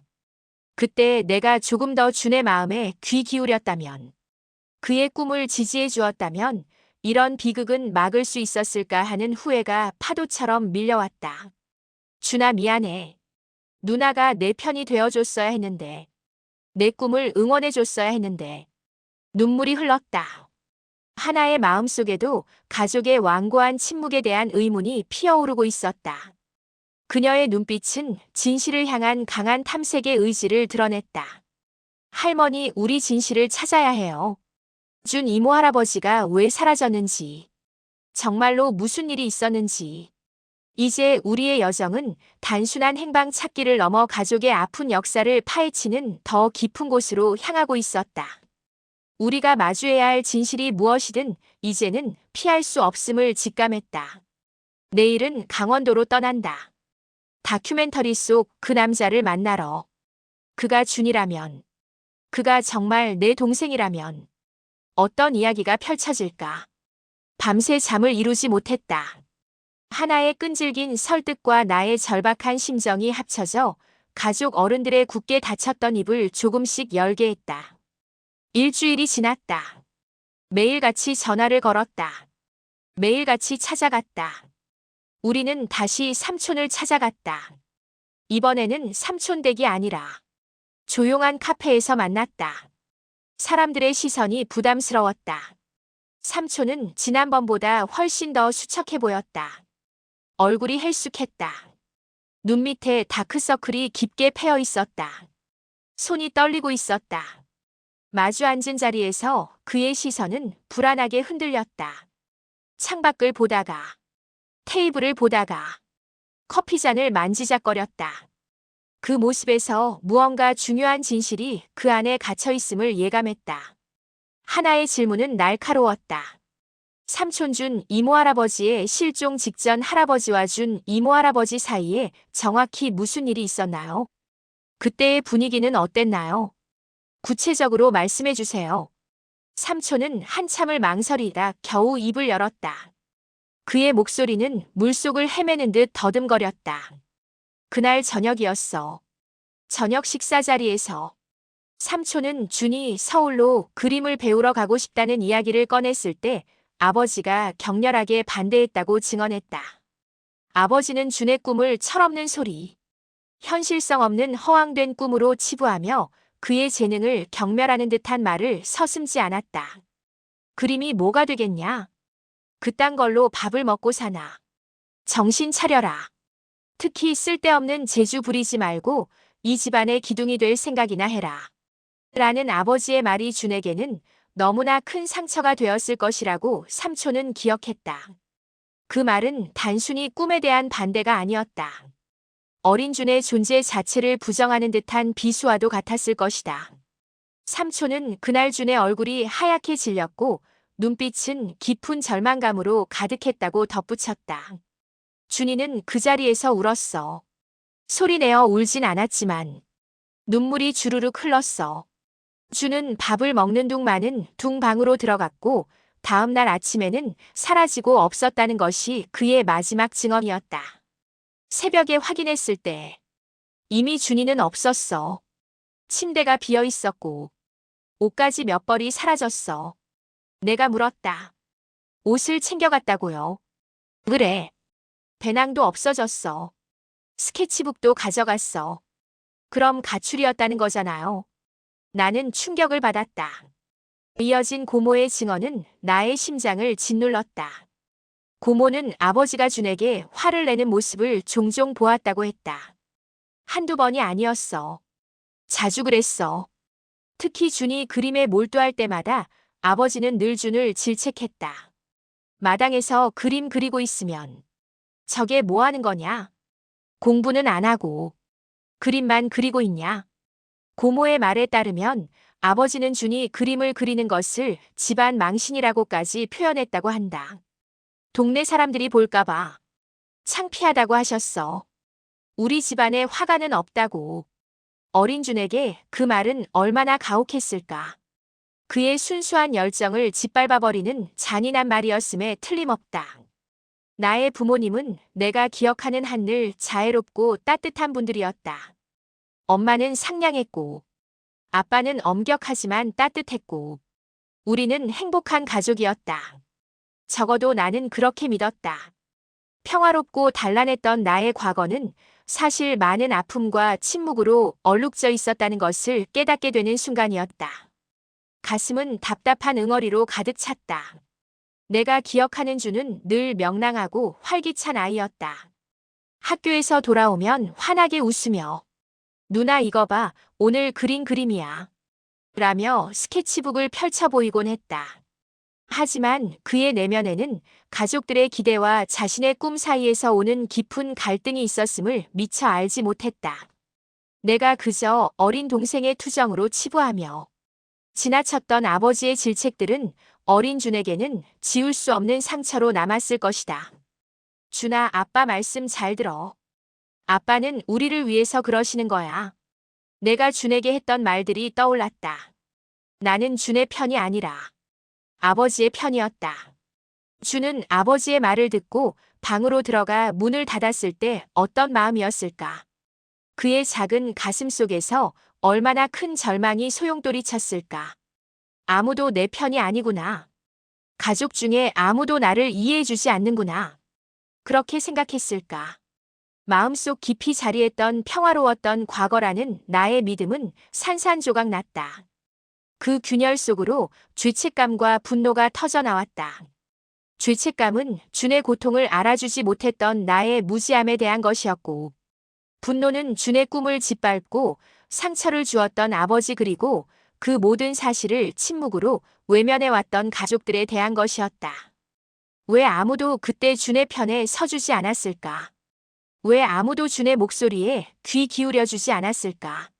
Speaker 1: 그때 내가 조금 더 준의 마음에 귀 기울였다면, 그의 꿈을 지지해 주었다면 이런 비극은 막을 수 있었을까 하는 후회가 파도처럼 밀려왔다. 준아 미안해. 누나가 내 편이 되어줬어야 했는데, 내 꿈을 응원해줬어야 했는데. 눈물이 흘렀다. 하나의 마음속에도 가족의 완고한 침묵에 대한 의문이 피어오르고 있었다. 그녀의 눈빛은 진실을 향한 강한 탐색의 의지를 드러냈다. 할머니, 우리 진실을 찾아야 해요. 준 이모 할아버지가 왜 사라졌는지, 정말로 무슨 일이 있었는지. 이제 우리의 여정은 단순한 행방 찾기를 넘어 가족의 아픈 역사를 파헤치는 더 깊은 곳으로 향하고 있었다. 우리가 마주해야 할 진실이 무엇이든 이제는 피할 수 없음을 직감했다. 내일은 강원도로 떠난다. 다큐멘터리 속 그 남자를 만나러. 그가 준이라면, 그가 정말 내 동생이라면 어떤 이야기가 펼쳐질까? 밤새 잠을 이루지 못했다. 하나의 끈질긴 설득과 나의 절박한 심정이 합쳐져 가족 어른들의 굳게 닫혔던 입을 조금씩 열게 했다. 일주일이 지났다. 매일같이 전화를 걸었다. 매일같이 찾아갔다. 우리는 다시 삼촌을 찾아갔다. 이번에는 삼촌 댁이 아니라 조용한 카페에서 만났다. 사람들의 시선이 부담스러웠다. 삼촌은 지난번보다 훨씬 더 수척해 보였다. 얼굴이 헬쑥했다. 눈 밑에 다크서클이 깊게 패여 있었다. 손이 떨리고 있었다. 마주 앉은 자리에서 그의 시선은 불안하게 흔들렸다. 창밖을 보다가, 테이블을 보다가, 커피잔을 만지작거렸다. 그 모습에서 무언가 중요한 진실이 그 안에 갇혀 있음을 예감했다. 하나의 질문은 날카로웠다. 삼촌 준 이모 할아버지의 실종 직전 할아버지와 준 이모 할아버지 사이에 정확히 무슨 일이 있었나요? 그때의 분위기는 어땠나요? 구체적으로 말씀해 주세요. 삼촌은 한참을 망설이다 겨우 입을 열었다. 그의 목소리는 물속을 헤매는 듯 더듬거렸다. 그날 저녁이었어. 저녁 식사 자리에서 삼촌은 준이 서울로 그림을 배우러 가고 싶다는 이야기를 꺼냈을 때 아버지가 격렬하게 반대했다고 증언했다. 아버지는 준의 꿈을 철없는 소리, 현실성 없는 허황된 꿈으로 치부하며 그의 재능을 경멸하는 듯한 말을 서슴지 않았다. 그림이 뭐가 되겠냐? 그딴 걸로 밥을 먹고 사나. 정신 차려라. 특히 쓸데없는 재주 부리지 말고 이 집안의 기둥이 될 생각이나 해라. 라는 아버지의 말이 준에게는 너무나 큰 상처가 되었을 것이라고 삼촌은 기억했다. 그 말은 단순히 꿈에 대한 반대가 아니었다. 어린 준의 존재 자체를 부정하는 듯한 비수와도 같았을 것이다. 삼촌은 그날 준의 얼굴이 하얗게 질렸고 눈빛은 깊은 절망감으로 가득했다고 덧붙였다. 준이는 그 자리에서 울었어. 소리내어 울진 않았지만 눈물이 주르륵 흘렀어. 준은 밥을 먹는 둥마는 둥방으로 들어갔고 다음 날 아침에는 사라지고 없었다는 것이 그의 마지막 증언이었다. 새벽에 확인했을 때 이미 준이는 없었어. 침대가 비어 있었고 옷까지 몇 벌이 사라졌어. 내가 물었다. 옷을 챙겨갔다고요? 그래. 배낭도 없어졌어. 스케치북도 가져갔어. 그럼 가출이었다는 거잖아요. 나는 충격을 받았다. 이어진 고모의 증언은 나의 심장을 짓눌렀다. 고모는 아버지가 준에게 화를 내는 모습을 종종 보았다고 했다. 한두 번이 아니었어. 자주 그랬어. 특히 준이 그림에 몰두할 때마다 아버지는 늘 준을 질책했다. 마당에서 그림 그리고 있으면 저게 뭐 하는 거냐? 공부는 안 하고 그림만 그리고 있냐? 고모의 말에 따르면 아버지는 준이 그림을 그리는 것을 집안 망신이라고까지 표현했다고 한다. 동네 사람들이 볼까봐 창피하다고 하셨어. 우리 집안에 화가는 없다고. 어린 준에게 그 말은 얼마나 가혹했을까. 그의 순수한 열정을 짓밟아버리는 잔인한 말이었음에 틀림없다. 나의 부모님은 내가 기억하는 한늘 자애롭고 따뜻한 분들이었다. 엄마는 상냥했고 아빠는 엄격하지만 따뜻했고 우리는 행복한 가족이었다. 적어도 나는 그렇게 믿었다. 평화롭고 단란했던 나의 과거는 사실 많은 아픔과 침묵으로 얼룩져 있었다는 것을 깨닫게 되는 순간이었다. 가슴은 답답한 응어리로 가득 찼다. 내가 기억하는 준은 늘 명랑하고 활기찬 아이였다. 학교에서 돌아오면 환하게 웃으며 누나 이거 봐, 오늘 그린 그림이야. 라며 스케치북을 펼쳐 보이곤 했다. 하지만 그의 내면에는 가족들의 기대와 자신의 꿈 사이에서 오는 깊은 갈등이 있었음을 미처 알지 못했다. 내가 그저 어린 동생의 투정으로 치부하며 지나쳤던 아버지의 질책들은 어린 준에게는 지울 수 없는 상처로 남았을 것이다. 준아, 아빠 말씀 잘 들어. 아빠는 우리를 위해서 그러시는 거야. 내가 준에게 했던 말들이 떠올랐다. 나는 준의 편이 아니라 아버지의 편이었다. 준은 아버지의 말을 듣고 방으로 들어가 문을 닫았을 때 어떤 마음이었을까? 그의 작은 가슴 속에서 얼마나 큰 절망이 소용돌이 쳤을까? 아무도 내 편이 아니구나. 가족 중에 아무도 나를 이해해주지 않는구나. 그렇게 생각했을까? 마음속 깊이 자리했던 평화로웠던 과거라는 나의 믿음은 산산조각 났다. 그 균열 속으로 죄책감과 분노가 터져나왔다. 죄책감은 준의 고통을 알아주지 못했던 나의 무지함에 대한 것이었고, 분노는 준의 꿈을 짓밟고 상처를 주었던 아버지 그리고 그 모든 사실을 침묵으로 외면해왔던 가족들에 대한 것이었다. 왜 아무도 그때 준의 편에 서주지 않았을까? 왜 아무도 준의 목소리에 귀 기울여주지 않았을까?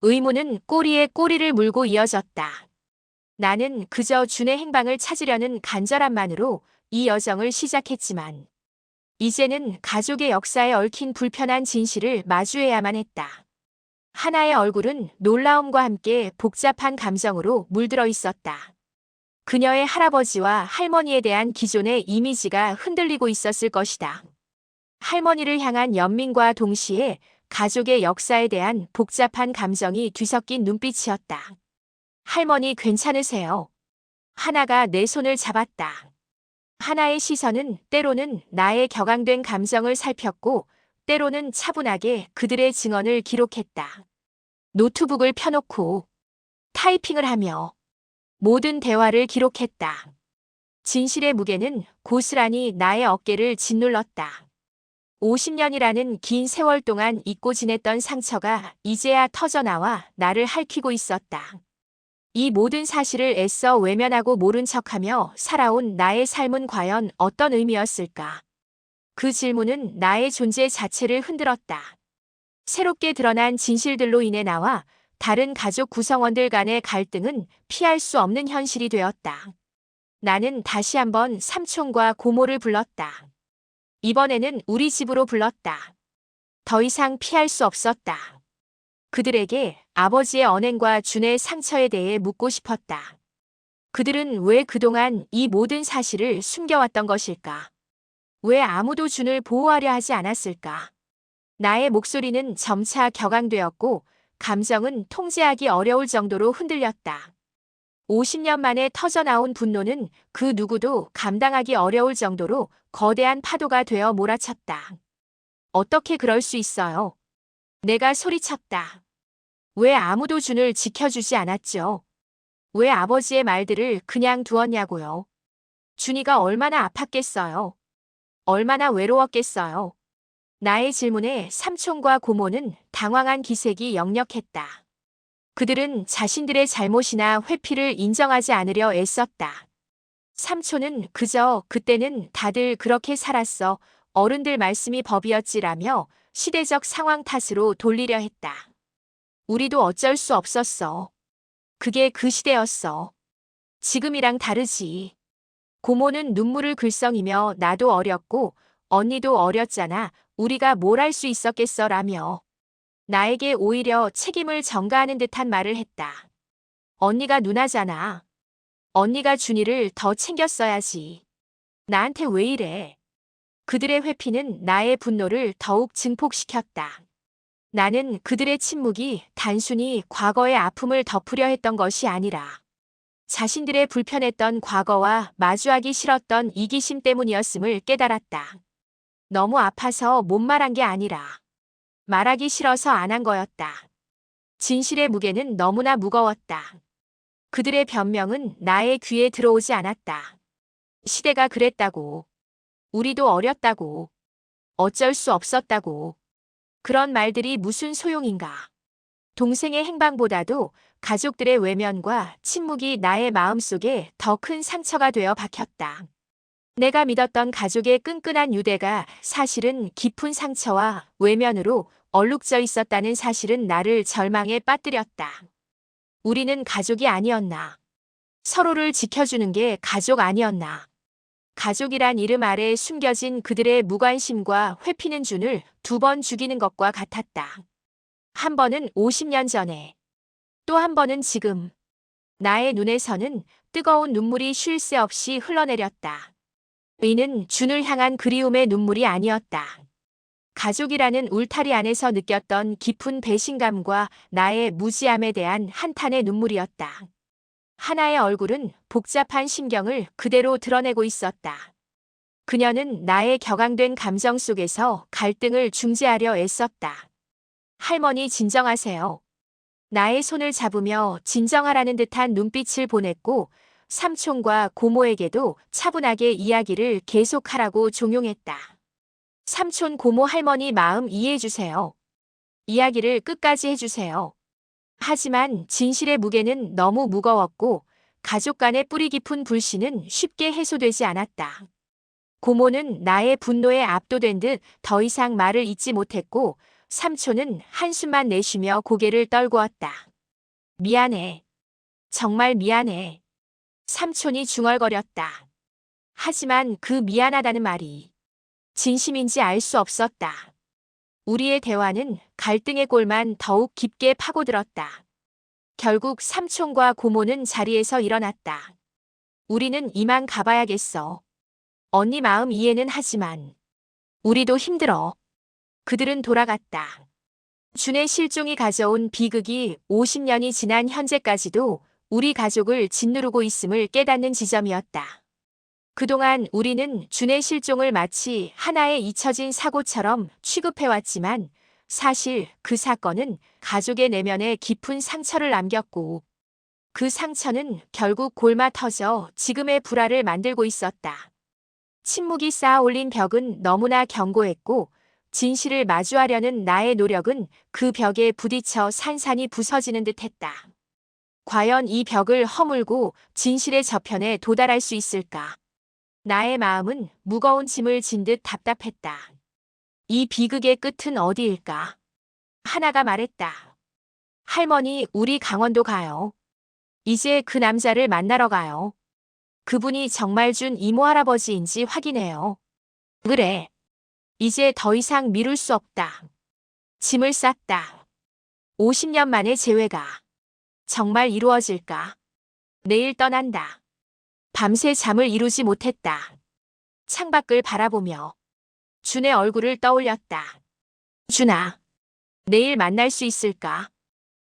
Speaker 1: 의문은 꼬리에 꼬리를 물고 이어졌다. 나는 그저 준의 행방을 찾으려는 간절함만으로 이 여정을 시작했지만 이제는 가족의 역사에 얽힌 불편한 진실을 마주해야만 했다. 하나의 얼굴은 놀라움과 함께 복잡한 감정으로 물들어 있었다. 그녀의 할아버지와 할머니에 대한 기존의 이미지가 흔들리고 있었을 것이다. 할머니를 향한 연민과 동시에 가족의 역사에 대한 복잡한 감정이 뒤섞인 눈빛이었다. 할머니 괜찮으세요? 하나가 내 손을 잡았다. 하나의 시선은 때로는 나의 격앙된 감정을 살폈고 때로는 차분하게 그들의 증언을 기록했다. 노트북을 펴놓고 타이핑을 하며 모든 대화를 기록했다. 진실의 무게는 고스란히 나의 어깨를 짓눌렀다. 50년이라는 긴 세월 동안 잊고 지냈던 상처가 이제야 터져나와 나를 핥히고 있었다. 이 모든 사실을 애써 외면하고 모른 척하며 살아온 나의 삶은 과연 어떤 의미였을까? 그 질문은 나의 존재 자체를 흔들었다. 새롭게 드러난 진실들로 인해 나와 다른 가족 구성원들 간의 갈등은 피할 수 없는 현실이 되었다. 나는 다시 한번 삼촌과 고모를 불렀다. 이번에는 우리 집으로 불렀다. 더 이상 피할 수 없었다. 그들에게 아버지의 언행과 준의 상처에 대해 묻고 싶었다. 그들은 왜 그동안 이 모든 사실을 숨겨왔던 것일까? 왜 아무도 준을 보호하려 하지 않았을까? 나의 목소리는 점차 격앙되었고 감정은 통제하기 어려울 정도로 흔들렸다. 50년 만에 터져나온 분노는 그 누구도 감당하기 어려울 정도로 거대한 파도가 되어 몰아쳤다. 어떻게 그럴 수 있어요? 내가 소리쳤다. 왜 아무도 준을 지켜주지 않았죠? 왜 아버지의 말들을 그냥 두었냐고요? 준이가 얼마나 아팠겠어요? 얼마나 외로웠겠어요? 나의 질문에 삼촌과 고모는 당황한 기색이 역력했다. 그들은 자신들의 잘못이나 회피를 인정하지 않으려 애썼다. 삼촌은 그저 그때는 다들 그렇게 살았어. 어른들 말씀이 법이었지라며 시대적 상황 탓으로 돌리려 했다. 우리도 어쩔 수 없었어. 그게 그 시대였어. 지금이랑 다르지. 고모는 눈물을 글썽이며 나도 어렸고 언니도 어렸잖아. 우리가 뭘 할 수 있었겠어 라며 나에게 오히려 책임을 전가하는 듯한 말을 했다. 언니가 누나잖아. 언니가 준이를 더 챙겼어야지. 나한테 왜 이래? 그들의 회피는 나의 분노를 더욱 증폭시켰다. 나는 그들의 침묵이 단순히 과거의 아픔을 덮으려 했던 것이 아니라 자신들의 불편했던 과거와 마주하기 싫었던 이기심 때문이었음을 깨달았다. 너무 아파서 못 말한 게 아니라 말하기 싫어서 안 한 거였다. 진실의 무게는 너무나 무거웠다. 그들의 변명은 나의 귀에 들어오지 않았다. 시대가 그랬다고. 우리도 어렸다고. 어쩔 수 없었다고. 그런 말들이 무슨 소용인가. 동생의 행방보다도 가족들의 외면과 침묵이 나의 마음속에 더 큰 상처가 되어 박혔다. 내가 믿었던 가족의 끈끈한 유대가 사실은 깊은 상처와 외면으로 얼룩져 있었다는 사실은 나를 절망에 빠뜨렸다. 우리는 가족이 아니었나? 서로를 지켜주는 게 가족 아니었나? 가족이란 이름 아래 숨겨진 그들의 무관심과 회피는 준을 2번 죽이는 것과 같았다. 한 번은 50년 전에, 또 한 번은 지금. 나의 눈에서는 뜨거운 눈물이 쉴 새 없이 흘러내렸다. 이는 준을 향한 그리움의 눈물이 아니었다. 가족이라는 울타리 안에서 느꼈던 깊은 배신감과 나의 무지함에 대한 한탄의 눈물이었다. 하나의 얼굴은 복잡한 심경을 그대로 드러내고 있었다. 그녀는 나의 격앙된 감정 속에서 갈등을 중재하려 애썼다. 할머니 진정하세요. 나의 손을 잡으며 진정하라는 듯한 눈빛을 보냈고 삼촌과 고모에게도 차분하게 이야기를 계속하라고 종용했다. 삼촌 고모 할머니 마음 이해해주세요. 이야기를 끝까지 해주세요. 하지만 진실의 무게는 너무 무거웠고 가족 간의 뿌리 깊은 불신은 쉽게 해소되지 않았다. 고모는 나의 분노에 압도된 듯 더 이상 말을 잇지 못했고 삼촌은 한숨만 내쉬며 고개를 떨구었다. 미안해. 정말 미안해. 삼촌이 중얼거렸다. 하지만 그 미안하다는 말이 진심인지 알 수 없었다. 우리의 대화는 갈등의 골만 더욱 깊게 파고들었다. 결국 삼촌과 고모는 자리에서 일어났다. 우리는 이만 가봐야겠어. 언니 마음 이해는 하지만 우리도 힘들어. 그들은 돌아갔다. 준의 실종이 가져온 비극이 50년이 지난 현재까지도 우리 가족을 짓누르고 있음을 깨닫는 지점이었다. 그동안 우리는 준의 실종을 마치 하나의 잊혀진 사고처럼 취급해왔지만 사실 그 사건은 가족의 내면에 깊은 상처를 남겼고 그 상처는 결국 골마 터져 지금의 불화를 만들고 있었다. 침묵이 쌓아 올린 벽은 너무나 견고했고 진실을 마주하려는 나의 노력은 그 벽에 부딪혀 산산이 부서지는 듯했다. 과연 이 벽을 허물고 진실의 저편에 도달할 수 있을까? 나의 마음은 무거운 짐을 진 듯 답답했다. 이 비극의 끝은 어디일까? 하나가 말했다. 할머니, 우리 강원도 가요. 이제 그 남자를 만나러 가요. 그분이 정말 준 이모 할아버지인지 확인해요. 그래. 이제 더 이상 미룰 수 없다. 짐을 쌌다. 50년 만의 재회가 정말 이루어질까? 내일 떠난다. 밤새 잠을 이루지 못했다. 창밖을 바라보며 준의 얼굴을 떠올렸다. 준아, 내일 만날 수 있을까?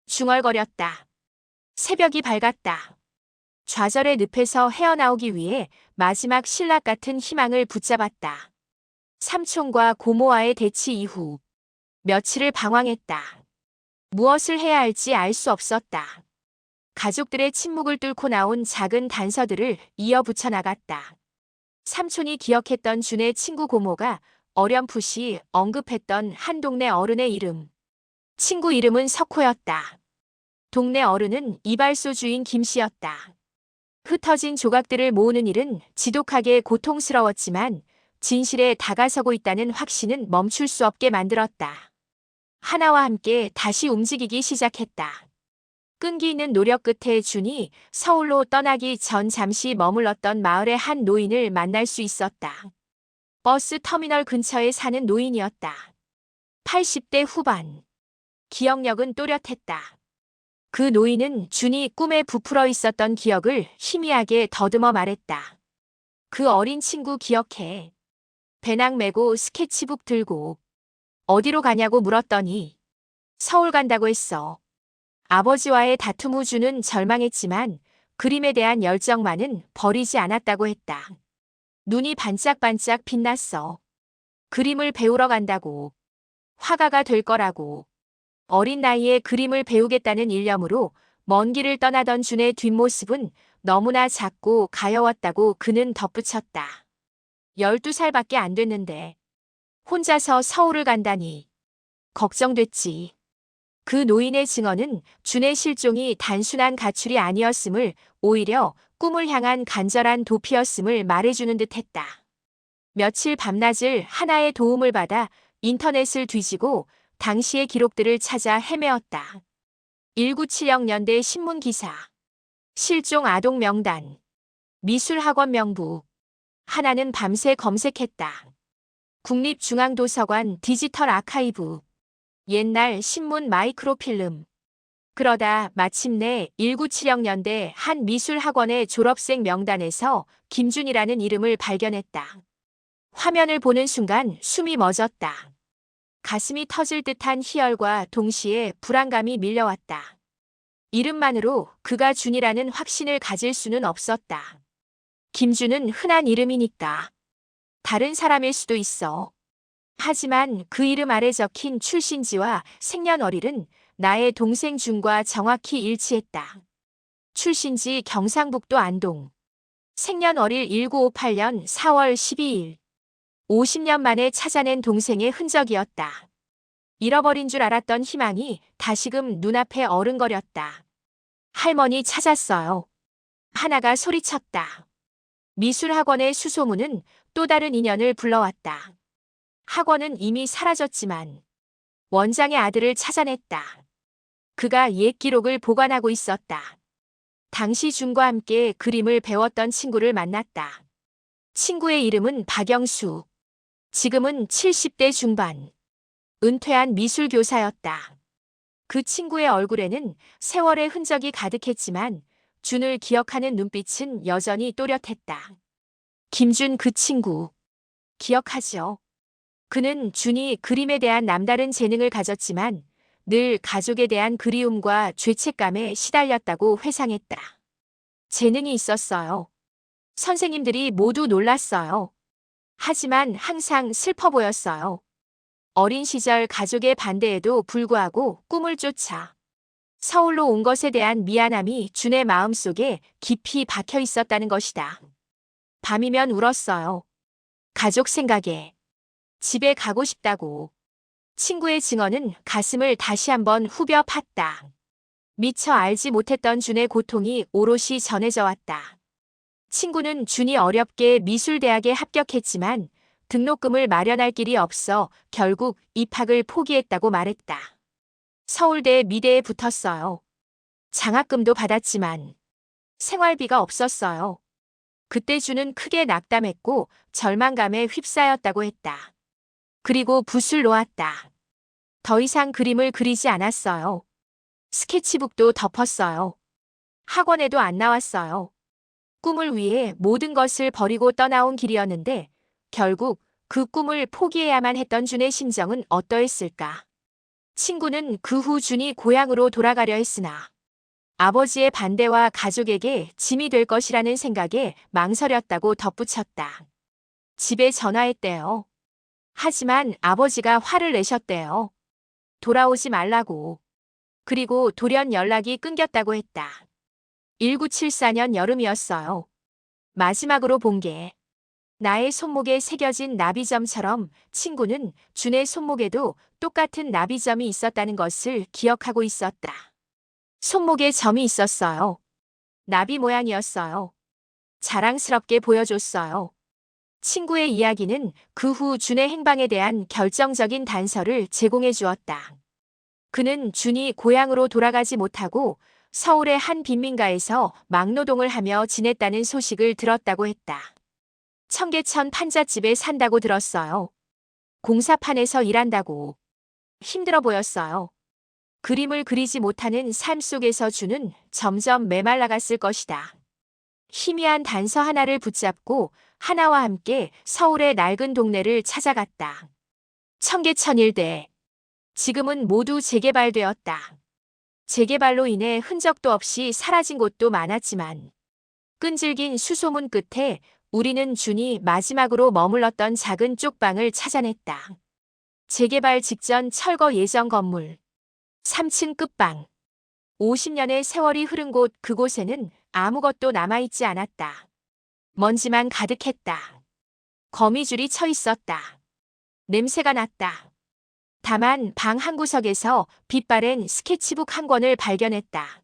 Speaker 1: 중얼거렸다. 새벽이 밝았다. 좌절의 늪에서 헤어나오기 위해 마지막 신락 같은 희망을 붙잡았다. 삼촌과 고모와의 대치 이후 며칠을 방황했다. 무엇을 해야 할지 알 수 없었다. 가족들의 침묵을 뚫고 나온 작은 단서들을 이어붙여 나갔다. 삼촌이 기억했던 준의 친구 고모가 어렴풋이 언급했던 한 동네 어른의 이름. 친구 이름은 석호였다. 동네 어른은 이발소주인 김씨였다. 흩어진 조각들을 모으는 일은 지독하게 고통스러웠지만 진실에 다가서고 있다는 확신은 멈출 수 없게 만들었다. 하나와 함께 다시 움직이기 시작했다. 끈기 있는 노력 끝에 준이 서울로 떠나기 전 잠시 머물렀던 마을의 한 노인을 만날 수 있었다. 버스 터미널 근처에 사는 노인이었다. 80대 후반. 기억력은 또렷했다. 그 노인은 준이 꿈에 부풀어 있었던 기억을 희미하게 더듬어 말했다. 그 어린 친구 기억해. 배낭 메고 스케치북 들고 어디로 가냐고 물었더니 서울 간다고 했어. 아버지와의 다툼 후 준은 절망했지만 그림에 대한 열정만은 버리지 않았다고 했다. 눈이 반짝반짝 빛났어. 그림을 배우러 간다고. 화가가 될 거라고. 어린 나이에 그림을 배우겠다는 일념으로 먼 길을 떠나던 준의 뒷모습은 너무나 작고 가여웠다고 그는 덧붙였다. 12살밖에 안 됐는데 혼자서 서울을 간다니. 걱정됐지. 그 노인의 증언은 준의 실종이 단순한 가출이 아니었음을, 오히려 꿈을 향한 간절한 도피였음을 말해주는 듯했다. 며칠 밤낮을 하나의 도움을 받아 인터넷을 뒤지고 당시의 기록들을 찾아 헤매었다. 1970년대 신문 기사. 실종 아동 명단. 미술학원 명부. 하나는 밤새 검색했다. 국립중앙도서관 디지털 아카이브. 옛날 신문 마이크로필름. 그러다 마침내 1970년대 한 미술학원의 졸업생 명단에서 김준이라는 이름을 발견했다. 화면을 보는 순간 숨이 멎었다. 가슴이 터질 듯한 희열과 동시에 불안감이 밀려왔다. 이름만으로 그가 준이라는 확신을 가질 수는 없었다. 김준은 흔한 이름이니까. 다른 사람일 수도 있어. 하지만 그 이름 아래 적힌 출신지와 생년월일은 나의 동생 준과 정확히 일치했다. 출신지 경상북도 안동. 생년월일 1958년 4월 12일. 50년 만에 찾아낸 동생의 흔적이었다. 잃어버린 줄 알았던 희망이 다시금 눈앞에 어른거렸다. 할머니 찾았어요. 하나가 소리쳤다. 미술학원의 수소문은 또 다른 인연을 불러왔다. 학원은 이미 사라졌지만 원장의 아들을 찾아냈다. 그가 옛 기록을 보관하고 있었다. 당시 준과 함께 그림을 배웠던 친구를 만났다. 친구의 이름은 박영수. 지금은 70대 중반. 은퇴한 미술교사였다. 그 친구의 얼굴에는 세월의 흔적이 가득했지만 준을 기억하는 눈빛은 여전히 또렷했다. 김준, 그 친구. 기억하죠? 그는 준이 그림에 대한 남다른 재능을 가졌지만 늘 가족에 대한 그리움과 죄책감에 시달렸다고 회상했다. 재능이 있었어요. 선생님들이 모두 놀랐어요. 하지만 항상 슬퍼 보였어요. 어린 시절 가족의 반대에도 불구하고 꿈을 쫓아 서울로 온 것에 대한 미안함이 준의 마음속에 깊이 박혀 있었다는 것이다. 밤이면 울었어요. 가족 생각에 집에 가고 싶다고. 친구의 증언은 가슴을 다시 한번 후벼 팠다. 미처 알지 못했던 준의 고통이 오롯이 전해져 왔다. 친구는 준이 어렵게 미술대학에 합격했지만 등록금을 마련할 길이 없어 결국 입학을 포기했다고 말했다. 서울대 미대에 붙었어요. 장학금도 받았지만 생활비가 없었어요. 그때 준은 크게 낙담했고 절망감에 휩싸였다고 했다. 그리고 붓을 놓았다. 더 이상 그림을 그리지 않았어요. 스케치북도 덮었어요. 학원에도 안 나왔어요. 꿈을 위해 모든 것을 버리고 떠나온 길이었는데 결국 그 꿈을 포기해야만 했던 준의 심정은 어떠했을까? 친구는 그 후 준이 고향으로 돌아가려 했으나 아버지의 반대와 가족에게 짐이 될 것이라는 생각에 망설였다고 덧붙였다. 집에 전화했대요. 하지만 아버지가 화를 내셨대요. 돌아오지 말라고. 그리고 돌연 연락이 끊겼다고 했다. 1974년 여름이었어요. 마지막으로 본 게 나의 손목에 새겨진 나비점처럼 친구는 준의 손목에도 똑같은 나비점이 있었다는 것을 기억하고 있었다. 손목에 점이 있었어요. 나비 모양이었어요. 자랑스럽게 보여줬어요. 친구의 이야기는 그 후 준의 행방에 대한 결정적인 단서를 제공해 주었다. 그는 준이 고향으로 돌아가지 못하고 서울의 한 빈민가에서 막노동을 하며 지냈다는 소식을 들었다고 했다. 청계천 판잣집에 산다고 들었어요. 공사판에서 일한다고. 힘들어 보였어요. 그림을 그리지 못하는 삶 속에서 준은 점점 메말라갔을 것이다. 희미한 단서 하나를 붙잡고 하나와 함께 서울의 낡은 동네를 찾아갔다. 청계천 일대. 지금은 모두 재개발되었다. 재개발로 인해 흔적도 없이 사라진 곳도 많았지만 끈질긴 수소문 끝에 우리는 준이 마지막으로 머물렀던 작은 쪽방을 찾아냈다. 재개발 직전 철거 예정 건물. 3층 끝방. 50년의 세월이 흐른 곳 그곳에는 아무것도 남아있지 않았다. 먼지만 가득했다. 거미줄이 쳐 있었다. 냄새가 났다. 다만 방 한 구석에서 빛바랜 스케치북 한 권을 발견했다.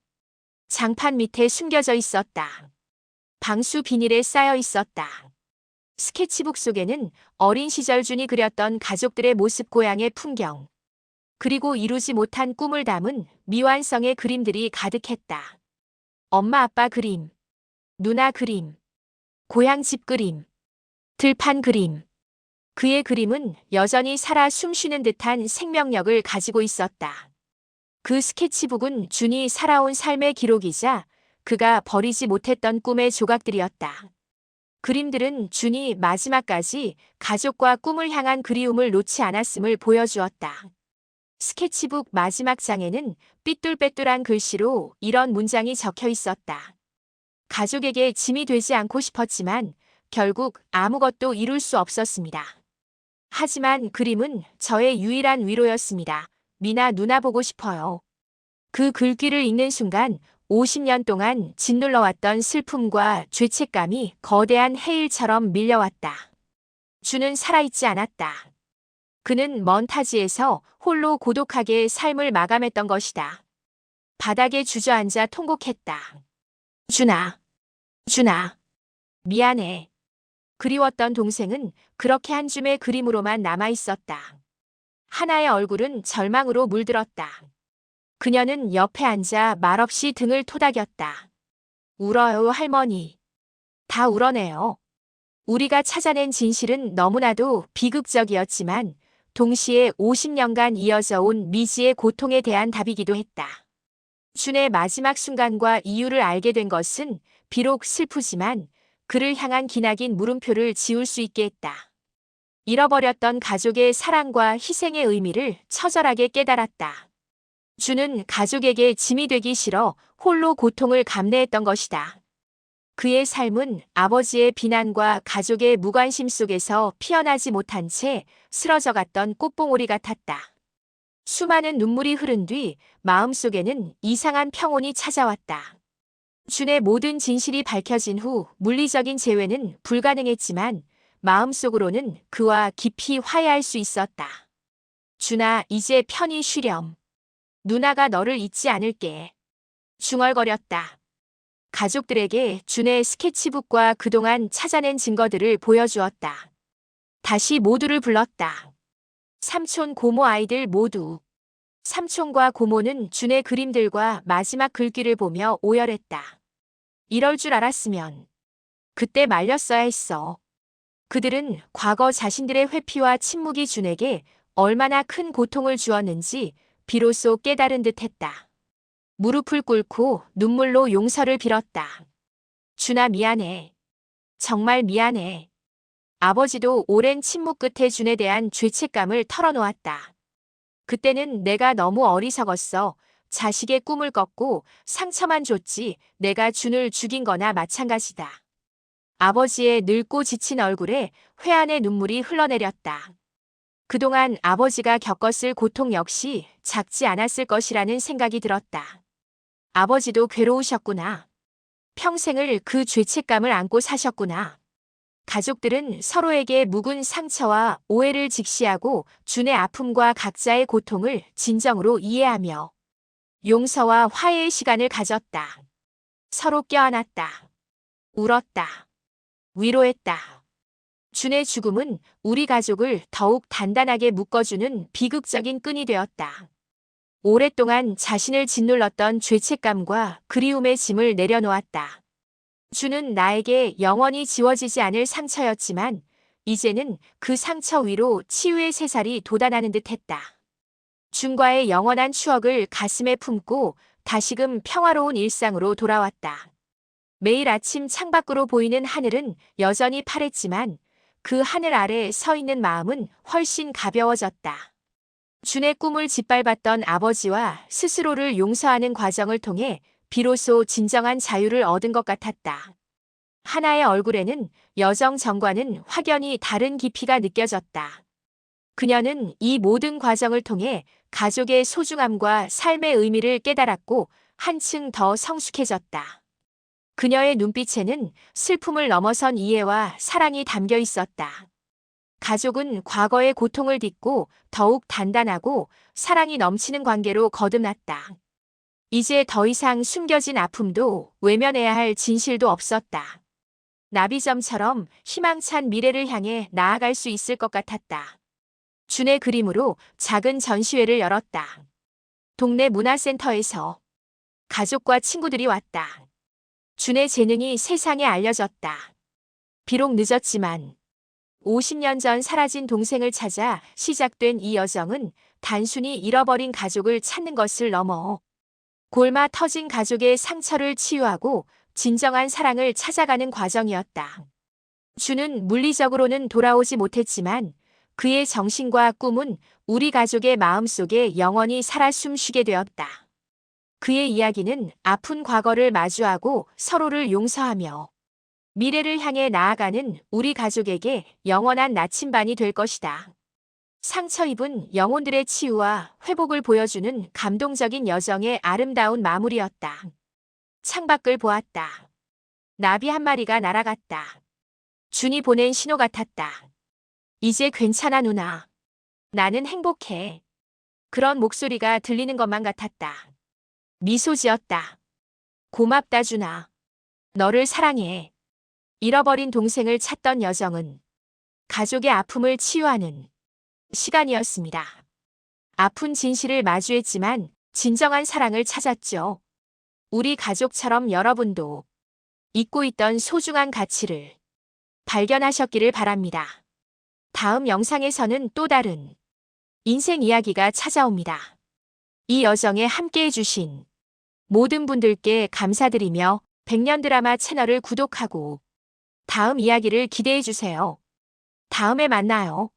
Speaker 1: 장판 밑에 숨겨져 있었다. 방수 비닐에 쌓여 있었다. 스케치북 속에는 어린 시절 준이 그렸던 가족들의 모습 고향의 풍경, 그리고 이루지 못한 꿈을 담은 미완성의 그림들이 가득했다. 엄마 아빠 그림, 누나 그림, 고향 집 그림, 들판 그림. 그의 그림은 여전히 살아 숨쉬는 듯한 생명력을 가지고 있었다. 그 스케치북은 준이 살아온 삶의 기록이자 그가 버리지 못했던 꿈의 조각들이었다. 그림들은 준이 마지막까지 가족과 꿈을 향한 그리움을 놓지 않았음을 보여주었다. 스케치북 마지막 장에는 삐뚤빼뚤한 글씨로 이런 문장이 적혀 있었다. 가족에게 짐이 되지 않고 싶었지만 결국 아무것도 이룰 수 없었습니다. 하지만 그림은 저의 유일한 위로였습니다. 미나 누나 보고 싶어요. 그 글귀를 읽는 순간 50년 동안 짓눌러왔던 슬픔과 죄책감이 거대한 해일처럼 밀려왔다. 준은 살아있지 않았다. 그는 먼 타지에서 홀로 고독하게 삶을 마감했던 것이다. 바닥에 주저앉아 통곡했다. 준아, 준아, 미안해. 그리웠던 동생은 그렇게 한 줌의 그림으로만 남아있었다. 하나의 얼굴은 절망으로 물들었다. 그녀는 옆에 앉아 말없이 등을 토닥였다. 울어요, 할머니. 다 울어내요. 우리가 찾아낸 진실은 너무나도 비극적이었지만 동시에 50년간 이어져 온 미지의 고통에 대한 답이기도 했다. 준의 마지막 순간과 이유를 알게 된 것은 비록 슬프지만 그를 향한 기나긴 물음표를 지울 수 있게 했다. 잃어버렸던 가족의 사랑과 희생의 의미를 처절하게 깨달았다. 준은 가족에게 짐이 되기 싫어 홀로 고통을 감내했던 것이다. 그의 삶은 아버지의 비난과 가족의 무관심 속에서 피어나지 못한 채 쓰러져 갔던 꽃봉오리 같았다. 수많은 눈물이 흐른 뒤 마음속에는 이상한 평온이 찾아왔다. 준의 모든 진실이 밝혀진 후 물리적인 재회는 불가능했지만 마음속으로는 그와 깊이 화해할 수 있었다. 준아, 이제 편히 쉬렴. 누나가 너를 잊지 않을게. 중얼거렸다. 가족들에게 준의 스케치북과 그동안 찾아낸 증거들을 보여주었다. 다시 모두를 불렀다. 삼촌, 고모 아이들 모두. 삼촌과 고모는 준의 그림들과 마지막 글귀를 보며 오열했다. 이럴 줄 알았으면 그때 말렸어야 했어. 그들은 과거 자신들의 회피와 침묵이 준에게 얼마나 큰 고통을 주었는지 비로소 깨달은 듯했다. 무릎을 꿇고 눈물로 용서를 빌었다. 준아, 미안해. 정말 미안해. 아버지도 오랜 침묵 끝에 준에 대한 죄책감을 털어놓았다. 그때는 내가 너무 어리석었어. 자식의 꿈을 꺾고 상처만 줬지 내가 준을 죽인 거나 마찬가지다. 아버지의 늙고 지친 얼굴에 회한의 눈물이 흘러내렸다. 그동안 아버지가 겪었을 고통 역시 작지 않았을 것이라는 생각이 들었다. 아버지도 괴로우셨구나. 평생을 그 죄책감을 안고 사셨구나. 가족들은 서로에게 묵은 상처와 오해를 직시하고 준의 아픔과 각자의 고통을 진정으로 이해하며 용서와 화해의 시간을 가졌다. 서로 껴안았다. 울었다. 위로했다. 준의 죽음은 우리 가족을 더욱 단단하게 묶어주는 비극적인 끈이 되었다. 오랫동안 자신을 짓눌렀던 죄책감과 그리움의 짐을 내려놓았다. 준은 나에게 영원히 지워지지 않을 상처였지만 이제는 그 상처 위로 치유의 새살이 돋아나는 듯했다. 준과의 영원한 추억을 가슴에 품고 다시금 평화로운 일상으로 돌아왔다. 매일 아침 창밖으로 보이는 하늘은 여전히 파랬지만 그 하늘 아래 서 있는 마음은 훨씬 가벼워졌다. 준의 꿈을 짓밟았던 아버지와 스스로를 용서하는 과정을 통해 비로소 진정한 자유를 얻은 것 같았다. 하나의 얼굴에는 여정 전과는 확연히 다른 깊이가 느껴졌다. 그녀는 이 모든 과정을 통해 가족의 소중함과 삶의 의미를 깨달았고 한층 더 성숙해졌다. 그녀의 눈빛에는 슬픔을 넘어선 이해와 사랑이 담겨 있었다. 가족은 과거의 고통을 딛고 더욱 단단하고 사랑이 넘치는 관계로 거듭났다. 이제 더 이상 숨겨진 아픔도 외면해야 할 진실도 없었다. 나비점처럼 희망찬 미래를 향해 나아갈 수 있을 것 같았다. 준의 그림으로 작은 전시회를 열었다. 동네 문화센터에서 가족과 친구들이 왔다. 준의 재능이 세상에 알려졌다. 비록 늦었지만 50년 전 사라진 동생을 찾아 시작된 이 여정은 단순히 잃어버린 가족을 찾는 것을 넘어 골마 터진 가족의 상처를 치유하고 진정한 사랑을 찾아가는 과정이었다. 준은 물리적으로는 돌아오지 못했지만 그의 정신과 꿈은 우리 가족의 마음속에 영원히 살아 숨쉬게 되었다. 그의 이야기는 아픈 과거를 마주하고 서로를 용서하며 미래를 향해 나아가는 우리 가족에게 영원한 나침반이 될 것이다. 상처 입은 영혼들의 치유와 회복을 보여주는 감동적인 여정의 아름다운 마무리였다. 창밖을 보았다. 나비 한 마리가 날아갔다. 준이 보낸 신호 같았다. 이제 괜찮아, 누나. 나는 행복해. 그런 목소리가 들리는 것만 같았다. 미소 지었다. 고맙다, 준아. 너를 사랑해. 잃어버린 동생을 찾던 여정은 가족의 아픔을 치유하는 시간이었습니다. 아픈 진실을 마주했지만 진정한 사랑을 찾았죠. 우리 가족처럼 여러분도 잊고 있던 소중한 가치를 발견하셨기를 바랍니다. 다음 영상에서는 또 다른 인생 이야기가 찾아옵니다. 이 여정에 함께해 주신 모든 분들께 감사드리며 백년 드라마 채널을 구독하고 다음 이야기를 기대해 주세요. 다음에 만나요.